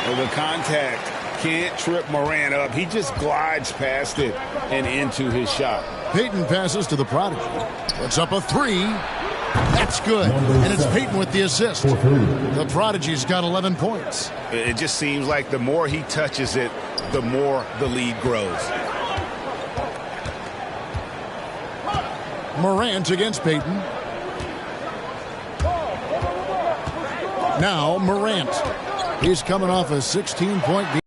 And the contact can't trip Morant up. He just glides past it and into his shot. Payton passes to the prodigy. Puts up a 3. That's good. And it's Payton with the assist. The Prodigy's got 11 points. It just seems like the more he touches it, the more the lead grows. Morant against Payton. Now Morant. He's coming off a 16-point game.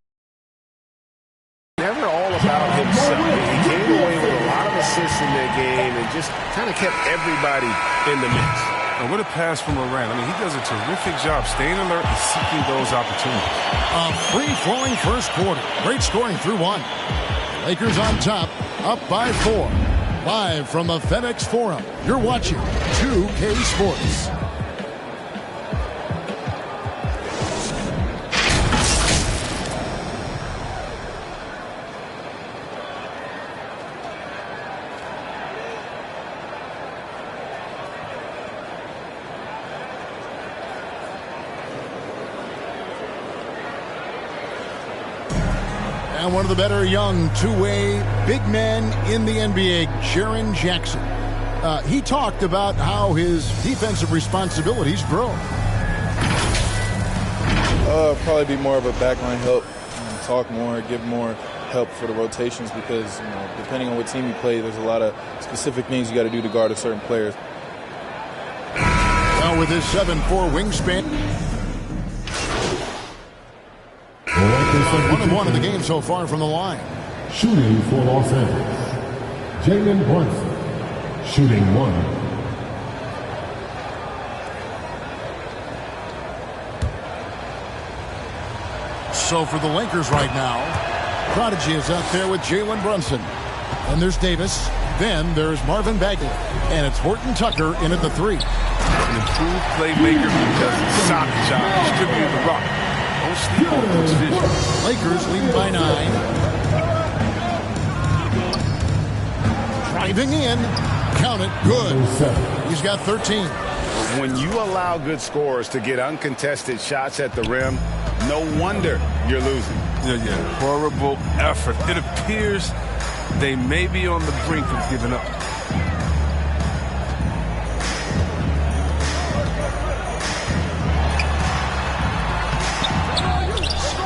Never all about himself. He came away with a lot of assists in that game and just kind of kept everybody in the mix. And what a pass from Morant. I mean, he does a terrific job staying alert and seeking those opportunities. A free-flowing first quarter. Great scoring through one. Lakers on top, up by 4. Live from the FedEx Forum, you're watching 2K Sports. And one of the better young two-way big men in the NBA, Jaren Jackson. He talked about how his defensive responsibilities grow. Probably be more of a backline help, talk more, give more help for the rotations because, depending on what team you play, there's a lot of specific things you got to do to guard a certain player. Well, with his 7'4" wingspan. 1-of-1 in the game so far from the line. Shooting for Los Angeles, Jalen Brunson, shooting 1. So for the Lakers right now, Prodigy is out there with Jalen Brunson. And there's Davis. Then there's Marvin Bagley. And it's Horton Tucker in at the 3. An improved playmaker because of socket job, distributing the rock. Don't sleep on Cook's vision. Lakers leading by 9. Driving in. Count it. Good. He's got 13. When you allow good scorers to get uncontested shots at the rim, no wonder you're losing. Yeah. Horrible effort. It appears they may be on the brink of giving up.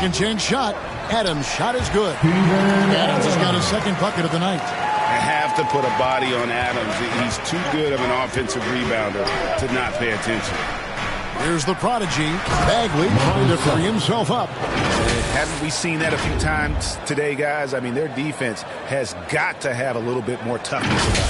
Second chance shot. Adams' shot is good. Adams has got his second bucket of the night. I have to put a body on Adams. He's too good of an offensive rebounder to not pay attention. Here's the Prodigy. Bagley trying to free himself up. Haven't we seen that a few times today, guys? I mean, their defense has got to have a little bit more toughness about it.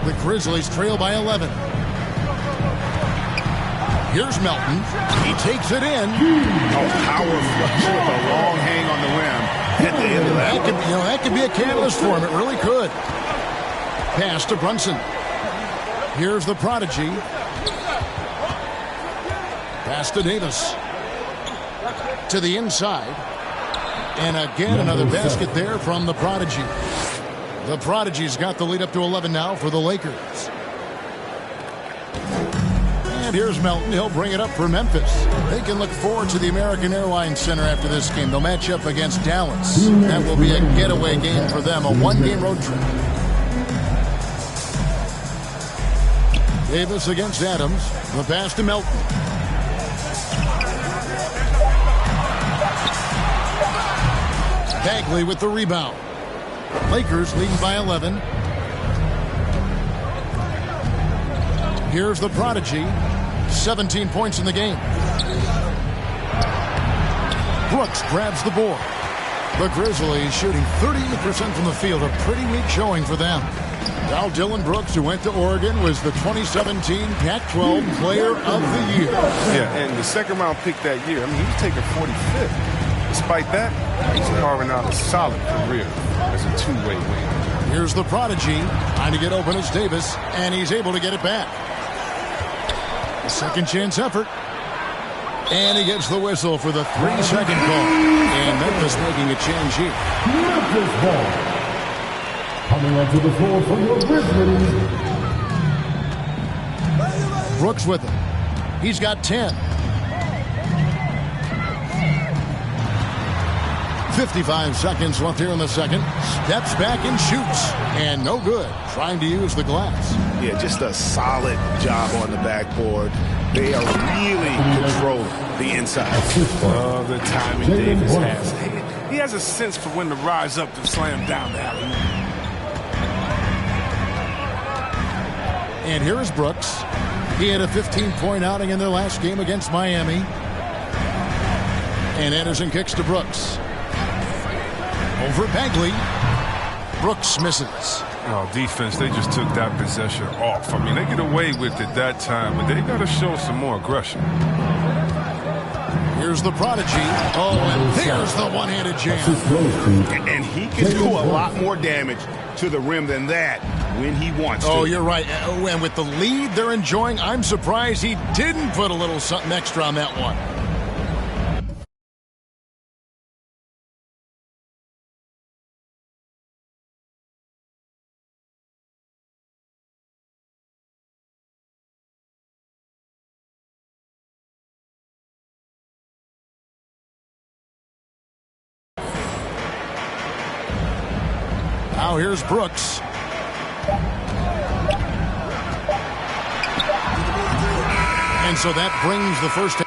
The Grizzlies trail by 11. Here's Melton. He takes it in. Power flush with a long hang on the rim at the end of that. That could be a catalyst for him. It really could. Pass to Brunson. Here's the Prodigy. Pass to Davis. To the inside. And again, another basket there from the Prodigy. The Prodigy's got the lead up to 11 now for the Lakers. And here's Melton. He'll bring it up for Memphis. They can look forward to the American Airlines Center after this game. They'll match up against Dallas. That will be a getaway game for them, a one-game road trip. Davis against Adams. The pass to Melton. Bagley with the rebound. Lakers leading by 11. Here's the Prodigy. 17 points in the game. Brooks grabs the board. The Grizzlies shooting 38% from the field. A pretty weak showing for them. Now Dylan Brooks, who went to Oregon, was the 2017 Pac-12 Player of the Year. Yeah, and the second round pick that year. I mean, he was taken 45th. Despite that, he's carving out a solid career as a two-way winger. Here's the Prodigy trying to get open as Davis, and he's able to get it back. A second chance effort. And he gets the whistle for the 3-second call. And Memphis making a change here. Memphis ball. Coming onto the floor from the Grizzlies. Brooks with him. He's got 10. 55 seconds left here in the second. Steps back and shoots. And no good. Trying to use the glass. Yeah, just a solid job on the backboard. They are really controlling the inside. The timing Davis has. He has a sense for when to rise up to slam down the alley. And here is Brooks. He had a 15-point outing in their last game against Miami. And Anderson kicks to Brooks. Over Bagley. Brooks misses. Oh, defense, they just took that possession off. I mean, they get away with it that time, but they got to show some more aggression. Here's the prodigy. Oh, and there's the one-handed jam. And he can do a lot more damage to the rim than that when he wants to. Oh, you're right. And with the lead they're enjoying, I'm surprised he didn't put a little something extra on that one. Now here's Brooks. And so that brings the first.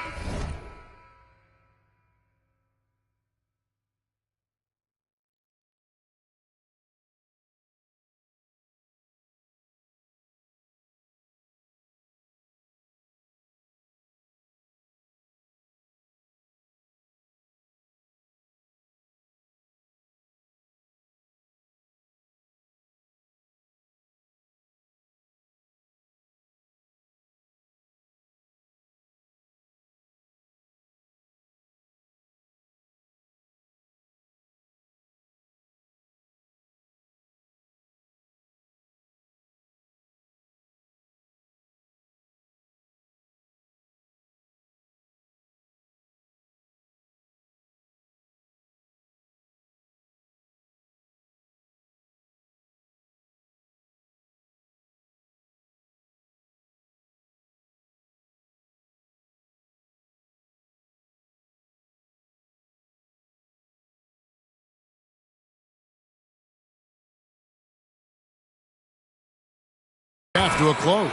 To a close.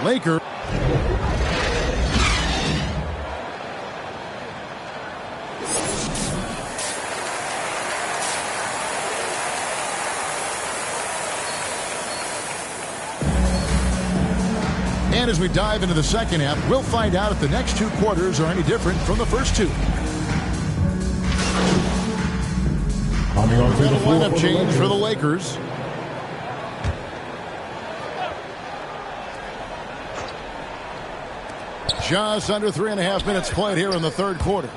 Laker. And as we dive into the second half, we'll find out if the next two quarters are any different from the first two. Coming on to the floor lineup change for the Lakers. Just under 3.5 minutes played here in the third quarter.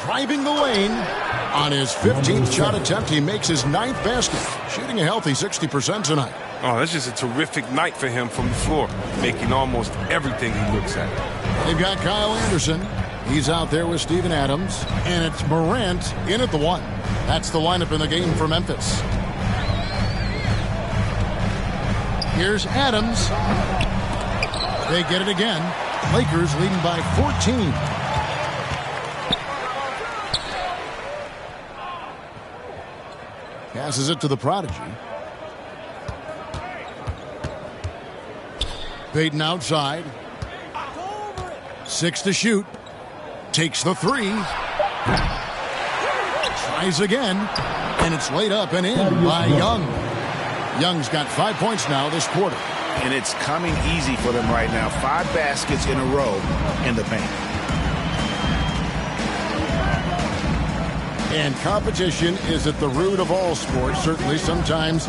Driving the lane on his 15th shot attempt. He makes his 9th basket. Shooting a healthy 60% tonight. Oh, that's just a terrific night for him from the floor. Making almost everything he looks at. They've got Kyle Anderson. He's out there with Steven Adams. And it's Morant in at the 1. That's the lineup in the game for Memphis. Here's Adams. They get it again. Lakers leading by 14. Passes it to the prodigy. Payton outside. 6 to shoot. Takes the 3. Tries again. And it's laid up and in by Young. Young's got 5 points now this quarter. And it's coming easy for them right now. 5 baskets in a row in the paint. And competition is at the root of all sports. Certainly sometimes,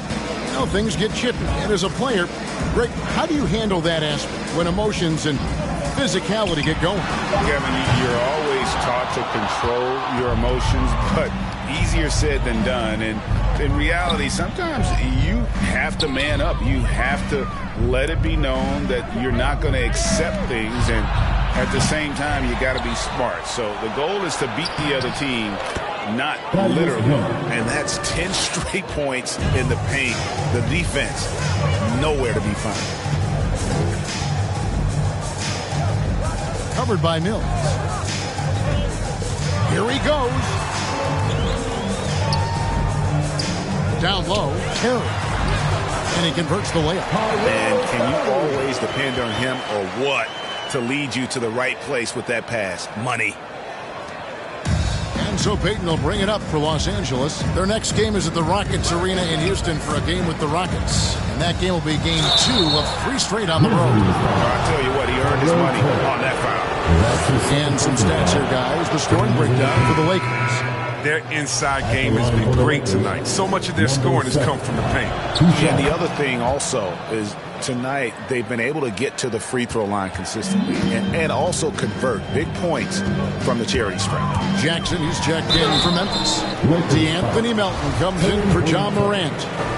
things get chippy. And as a player, Greg, how do you handle that aspect when emotions and physicality get going? Kevin, you're always taught to control your emotions, but easier said than done. And in reality, sometimes you have to man up. You have to let it be known that you're not going to accept things. And At the same time, you got to be smart. So the goal is to beat the other team, not literally. And that's 10 straight points in the paint. The defense, nowhere to be found. Covered by Mills. Here he goes. Down low, Terry. And he converts the layup. And can you always depend on him or what to lead you to the right place with that pass? Money. And so Peyton will bring it up for Los Angeles. Their next game is at the Rockets Arena in Houston for a game with the Rockets. And that game will be game 2 of 3 straight on the road. I tell you what, he earned his money on that foul. And some stats here, guys. The scoring breakdown for the Lakers. Their inside game has been great tonight. So much of their scoring has come from the paint. And the other thing also is tonight they've been able to get to the free throw line consistently and also convert big points from the charity stripe. Jackson, who's checked in for Memphis. DeAnthony Melton comes in for John Morant.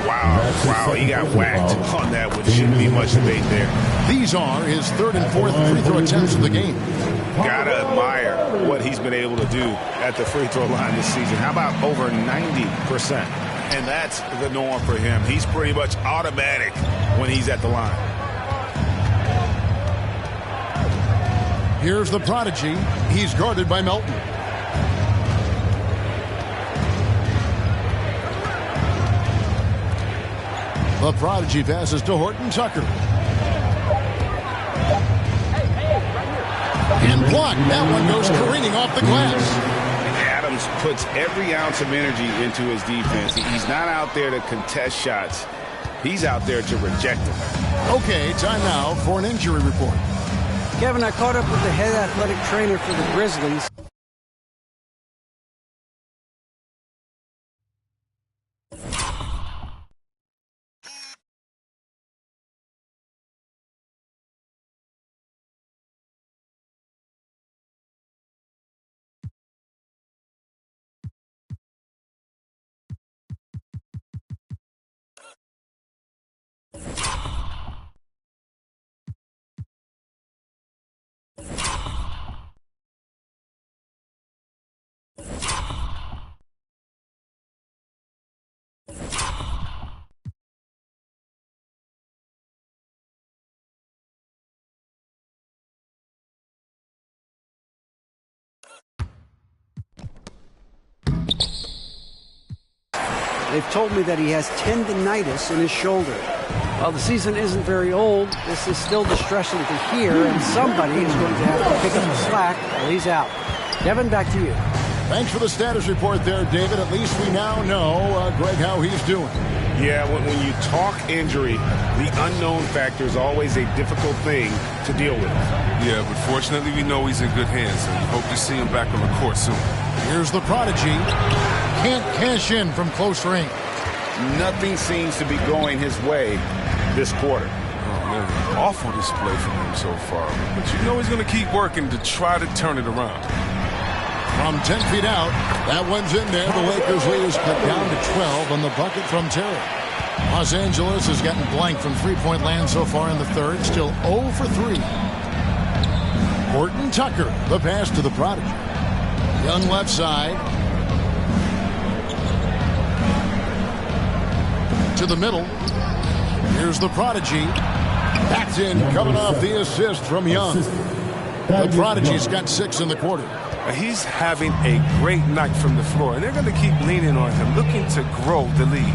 Wow, he got whacked on that one. Shouldn't be much debate there. These are his 3rd and 4th free throw attempts of the game. Gotta admire what he's been able to do at the free throw line this season. How about over 90%? And that's the norm for him. He's pretty much automatic when he's at the line. Here's the prodigy. He's guarded by Melton. The prodigy passes to Horton Tucker. And blocked. That one goes careening off the glass. Adams puts every ounce of energy into his defense. He's not out there to contest shots. He's out there to reject them. Okay, time now for an injury report. Kevin, I caught up with the head athletic trainer for the Grizzlies. They've told me that he has tendinitis in his shoulder. While the season isn't very old, this is still distressing to hear, and somebody is going to have to pick up the slack while he's out. Kevin, back to you. Thanks for the status report there, David. At least we now know, Greg, how he's doing. Yeah, when you talk injury, the unknown factor is always a difficult thing to deal with. Yeah, but fortunately we know he's in good hands, and we hope to see him back on the court soon. Here's the prodigy. Can't cash in from close range. Nothing seems to be going his way this quarter. Oh, man, awful display from him so far. But you know he's going to keep working to try to turn it around. From 10 feet out, that one's in there. The Lakers lead is cut down to 12 on the bucket from Terry. Los Angeles has gotten blank from three-point land so far in the third. Still 0 for 3. Horton Tucker, the pass to the prodigy. Young left side. To the middle. Here's the prodigy. That's in, coming off the assist from Young. The prodigy's got 6 in the quarter. He's having a great night from the floor, and they're going to keep leaning on him, looking to grow the lead.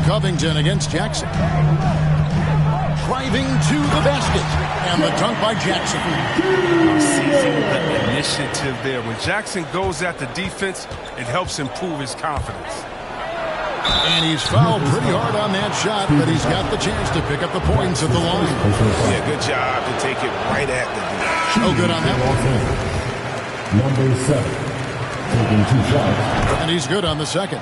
Covington against Jackson. Driving to the basket. And the dunk by Jackson. Seizing the initiative there. When Jackson goes at the defense, it helps improve his confidence. And he's fouled pretty hard on that shot, but he's got the chance to pick up the points at the line. Yeah, good job to take it right at the defense. No good on that one. Number 7, taking 2 shots. And he's good on the second.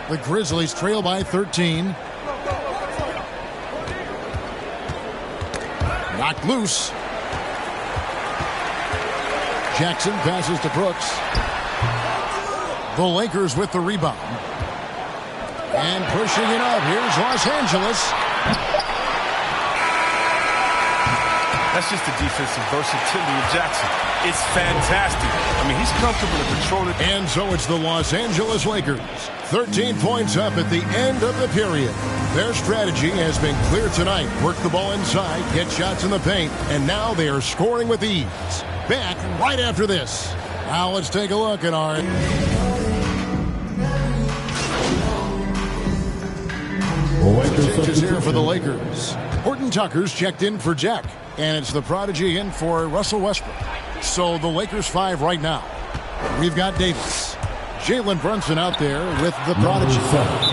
The Grizzlies trail by 13. Knocked loose. Jackson passes to Brooks. The Lakers with the rebound. And pushing it up, here's Los Angeles. That's just the defensive versatility of Jackson. It's fantastic. I mean, he's comfortable in controlling. And so it's the Los Angeles Lakers. 13 points up at the end of the period. Their strategy has been clear tonight. Work the ball inside, get shots in the paint, and now they are scoring with ease. Back right after this. Now let's take a look at our... Changes here for the Lakers. Horton Tucker's checked in for Jack. And it's the prodigy in for Russell Westbrook. So the Lakers 5 right now. We've got Davis. Jalen Brunson out there with the prodigy.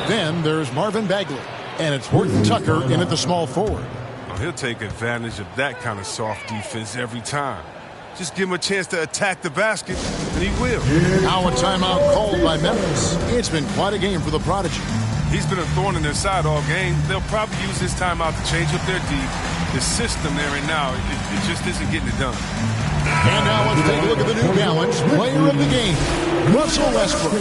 Then there's Marvin Bagley. And it's Horton Tucker in at the small forward. Well, he'll take advantage of that kind of soft defense every time. Just give him a chance to attack the basket, and he will. Now a timeout called by Memphis. It's been quite a game for the prodigy. He's been a thorn in their side all game. They'll probably use this timeout to change up their D. The system there and now, it just isn't getting it done. And now let's take a look at the New Balance player of the game, Russell Westbrook.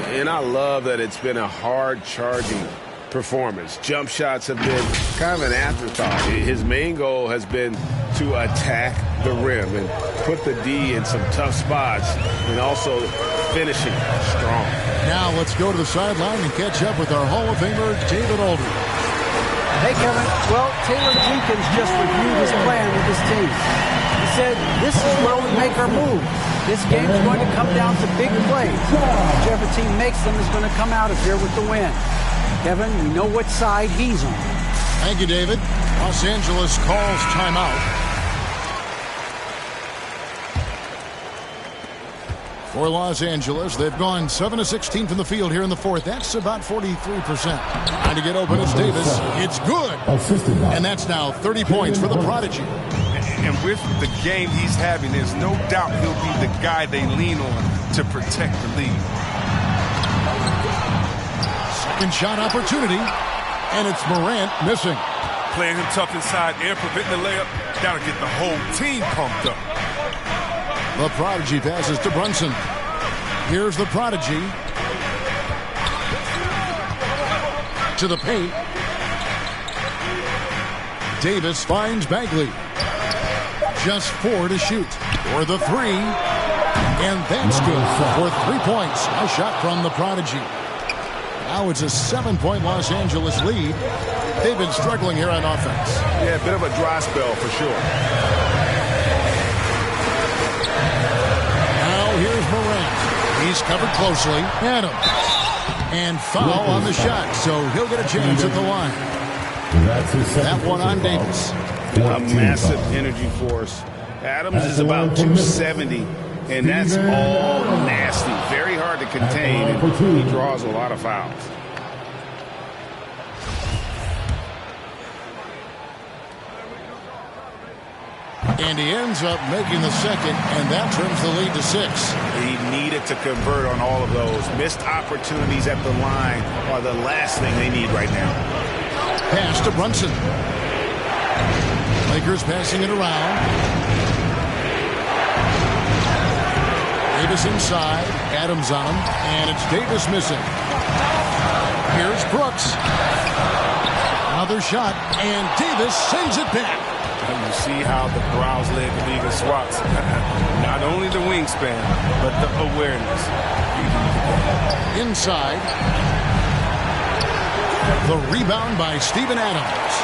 And I love that it's been a hard-charging performance. Jump shots have been kind of an afterthought. His main goal has been to attack the rim and put the D in some tough spots and also finishing strong. Now let's go to the sideline and catch up with our Hall of Famer, David Aldridge. Hey, Kevin. Well, Taylor Jenkins just reviewed his plan with his team. He said, this is where we make our move. This game's going to come down to big plays. Whichever team makes them is going to come out of here with the win. Kevin, we know what side he's on. Thank you, David. Los Angeles calls timeout. For Los Angeles, they've gone 7 of 16 from the field here in the fourth. That's about 43%. Trying to get open, it's Davis. It's good. And that's now 30 points for the prodigy. And with the game he's having, there's no doubt he'll be the guy they lean on to protect the lead. Second shot opportunity, and it's Morant missing. Playing him tough inside and preventing the layup. Gotta get the whole team pumped up. The prodigy passes to Brunson. Here's the prodigy. To the paint. Davis finds Bagley. Just 4 to shoot. For the 3. And that's good for 3 points. A shot from the prodigy. Now it's a 7-point Los Angeles lead. They've been struggling here on offense. Yeah, a bit of a dry spell for sure. Here's Morant. He's covered closely. Adams. And foul on the shot, so he'll get a chance at the line. That one on Davis. A massive energy force. Adams is about 270, and that's all nasty. Very hard to contain, and he draws a lot of fouls. And he ends up making the second, and that trims the lead to 6. He needed to convert on all of those. Missed opportunities at the line are the last thing they need right now. Pass to Brunson. Lakers passing it around. Davis inside. Adams on him, and it's Davis missing. Here's Brooks. Another shot, and Davis sends it back. And you see how the Browns led the league in swats. Not only the wingspan, but the awareness. Inside. The rebound by Steven Adams.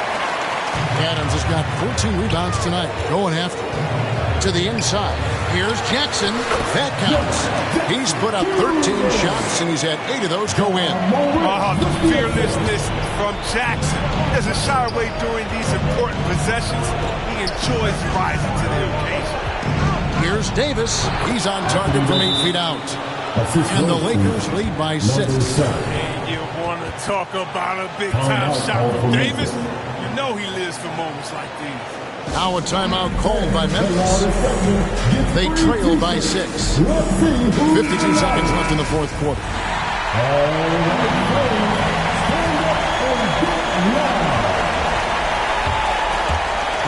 Adams has got 14 rebounds tonight. Going after it. To the inside. Here's Jackson. That counts. He's put up 13 shots, and he's had 8 of those go in. Oh, the fearlessness from Jackson. Doesn't shy away during these important possessions. He enjoys rising to the occasion. Here's Davis. He's on target from 8 feet out. And the Lakers lead by 6. And you want to talk about a big-time shot from Davis? You know he lives for moments like these. Now a timeout called by Memphis. They trail by 6. 52 seconds left in the fourth quarter.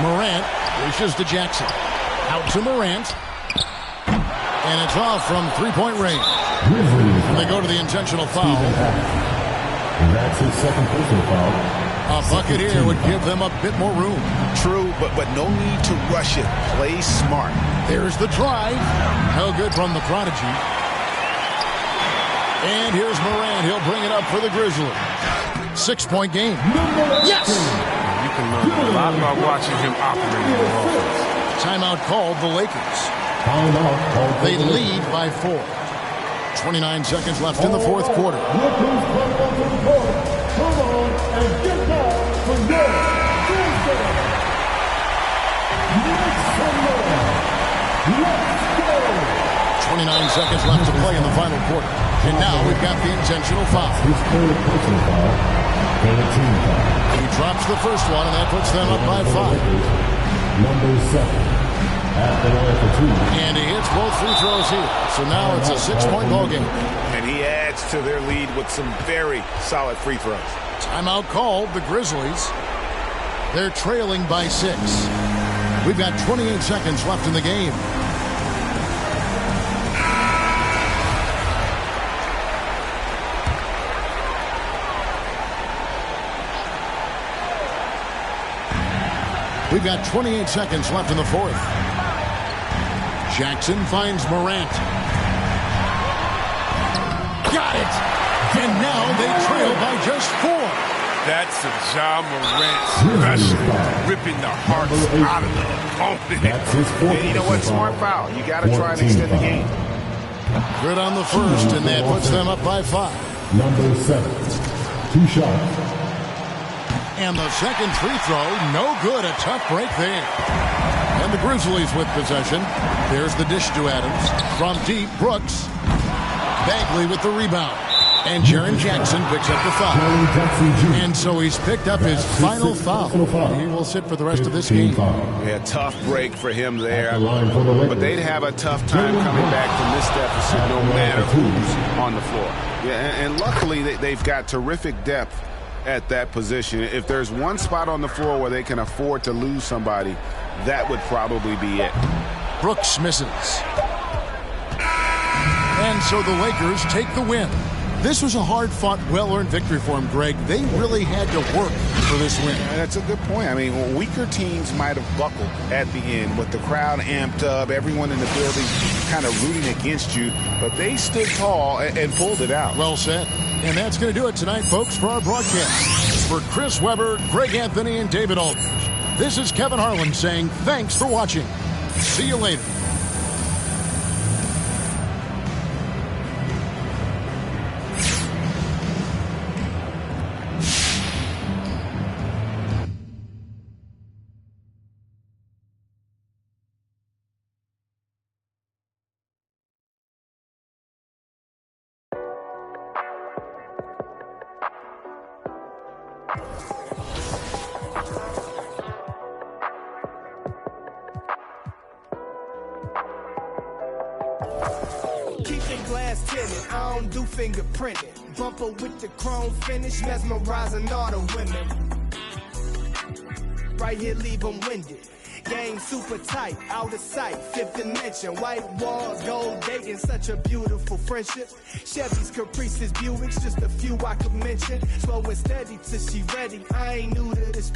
Morant wishes to Jackson. Out to Morant. And it's off from 3-point range. And they go to the intentional foul. That's his second personal foul. A bucket here would give them a bit more room. True, but no need to rush it. Play smart. There's the drive. No good from the prodigy. And here's Morant. He'll bring it up for the Grizzlies. 6-point game. Yes! You can learn a lot about watching him operate in the offense. Timeout called the Lakers. They lead by 4. 29 seconds left in the fourth quarter. Come on and get back for your 29 seconds left to play in the final quarter. And now we've got the intentional foul. He drops the first one, and that puts them up by 5. Number 7. At the line for 2. And he hits both free throws here. So now it's a 6-point ball game. And he adds to their lead with some very solid free throws. Timeout called the Grizzlies. They're trailing by 6. We've got 28 seconds left in the game. We've got 28 seconds left in the fourth. Jackson finds Morant. Got it! And now they trail by just 4. That's a Ja Morant special. Ripping the hearts out of the opponent. That's his fourth. And you know what? Smart foul. You got to try and extend the game. Good on the first, and that puts them up by 5. Number 7. 2 shots. And the second free throw, no good. A tough break there. And the Grizzlies with possession. There's the dish to Adams. From deep, Brooks. Bagley with the rebound. And Jaren Jackson picks up the foul. And so he's picked up his final foul. He will sit for the rest of this game. Yeah, tough break for him there. But they'd have a tough time coming back from this deficit no matter who's on the floor. Yeah, and luckily they've got terrific depth at that position. If there's one spot on the floor where they can afford to lose somebody, that would probably be it. Brooks misses. And so the Lakers take the win. This was a hard-fought, well-earned victory for them, Greg. They really had to work for this win. Yeah, that's a good point. I mean, weaker teams might have buckled at the end with the crowd amped up, everyone in the building kind of rooting against you, but they stood tall and pulled it out. Well said. And that's going to do it tonight, folks, for our broadcast. For Chris Webber, Greg Anthony, and David Aldridge, this is Kevin Harlan saying thanks for watching. See you later. Fingerprinted, bumper with the chrome finish, mesmerizing all the women. Right here, leave them winded. Game super tight, out of sight, fifth dimension. White walls, gold dating, such a beautiful friendship. Chevys, Caprices, Buicks, just a few I could mention. Slow and steady till she ready. I ain't new to this.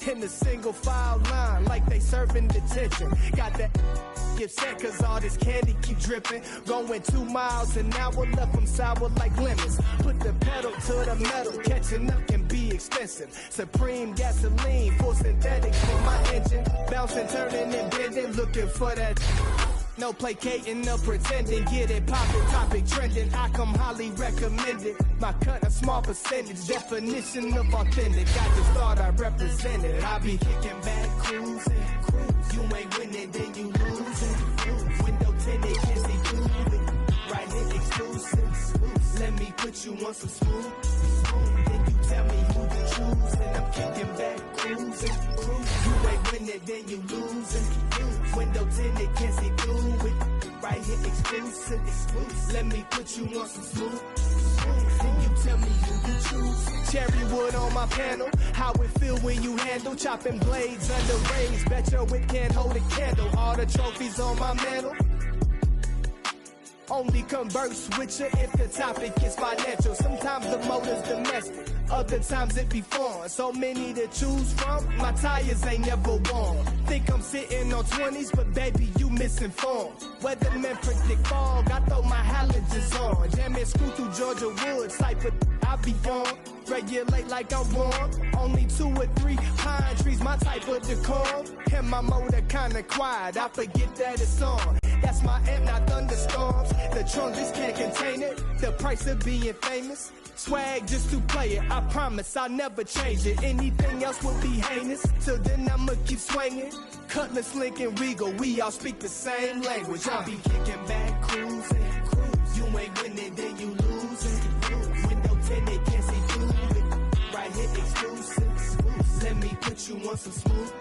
In the single file line, like they serving detention. Got that get set, cause all this candy keep dripping. Going 2 miles an hour, left them sour like lemons. Put the pedal to the metal, catching up can be expensive. Supreme gasoline, full synthetics for my engine. Bouncing, turning and bending, looking for that. No placating, no pretending, get it poppin', topic trending. I come highly recommended. My cut a small percentage, definition of authentic. I just thought I represented. I be kicking back, cruising. You ain't winning, then you losing. Window tinted, can't see through it. Right here, exclusive. Let me put you on some smooth. Then you tell me who to choose, and I'm kicking back, cruising. You ain't winning, then you losing. Window tinted, can't see through it. Right here, exclusive. Let me put you on some smooth. Then you tell me who to choose. Cherry wood on my panel. How it feel when you handle chopping blades under rays. Bet your whip can't hold a candle. All the trophies on my mantle. Only converse with you if the topic is financial. Sometimes the motive's domestic, other times it be foreign. So many to choose from, my tires ain't never worn. Think I'm sitting on 20s, but baby, you misinformed. Weathermen predict fog, I throw my halogens on. Jamming screw through Georgia woods, type of I be on. Regulate like I'm warm. Only 2 or 3 pine trees, my type of decorum. And my motor kinda quiet, I forget that it's on. That's my amp, not thunderstorms. The trunk just can't contain it. The price of being famous. Swag just to play it. I promise I'll never change it. Anything else would be heinous. Till then I'ma keep swinging. Cutlass, Lincoln, Regal, we all speak the same language. I be kicking back, cruising. You ain't winning, then you losing. Window tinted, can't see through it. Right here, exclusive. Let me put you on some smooth.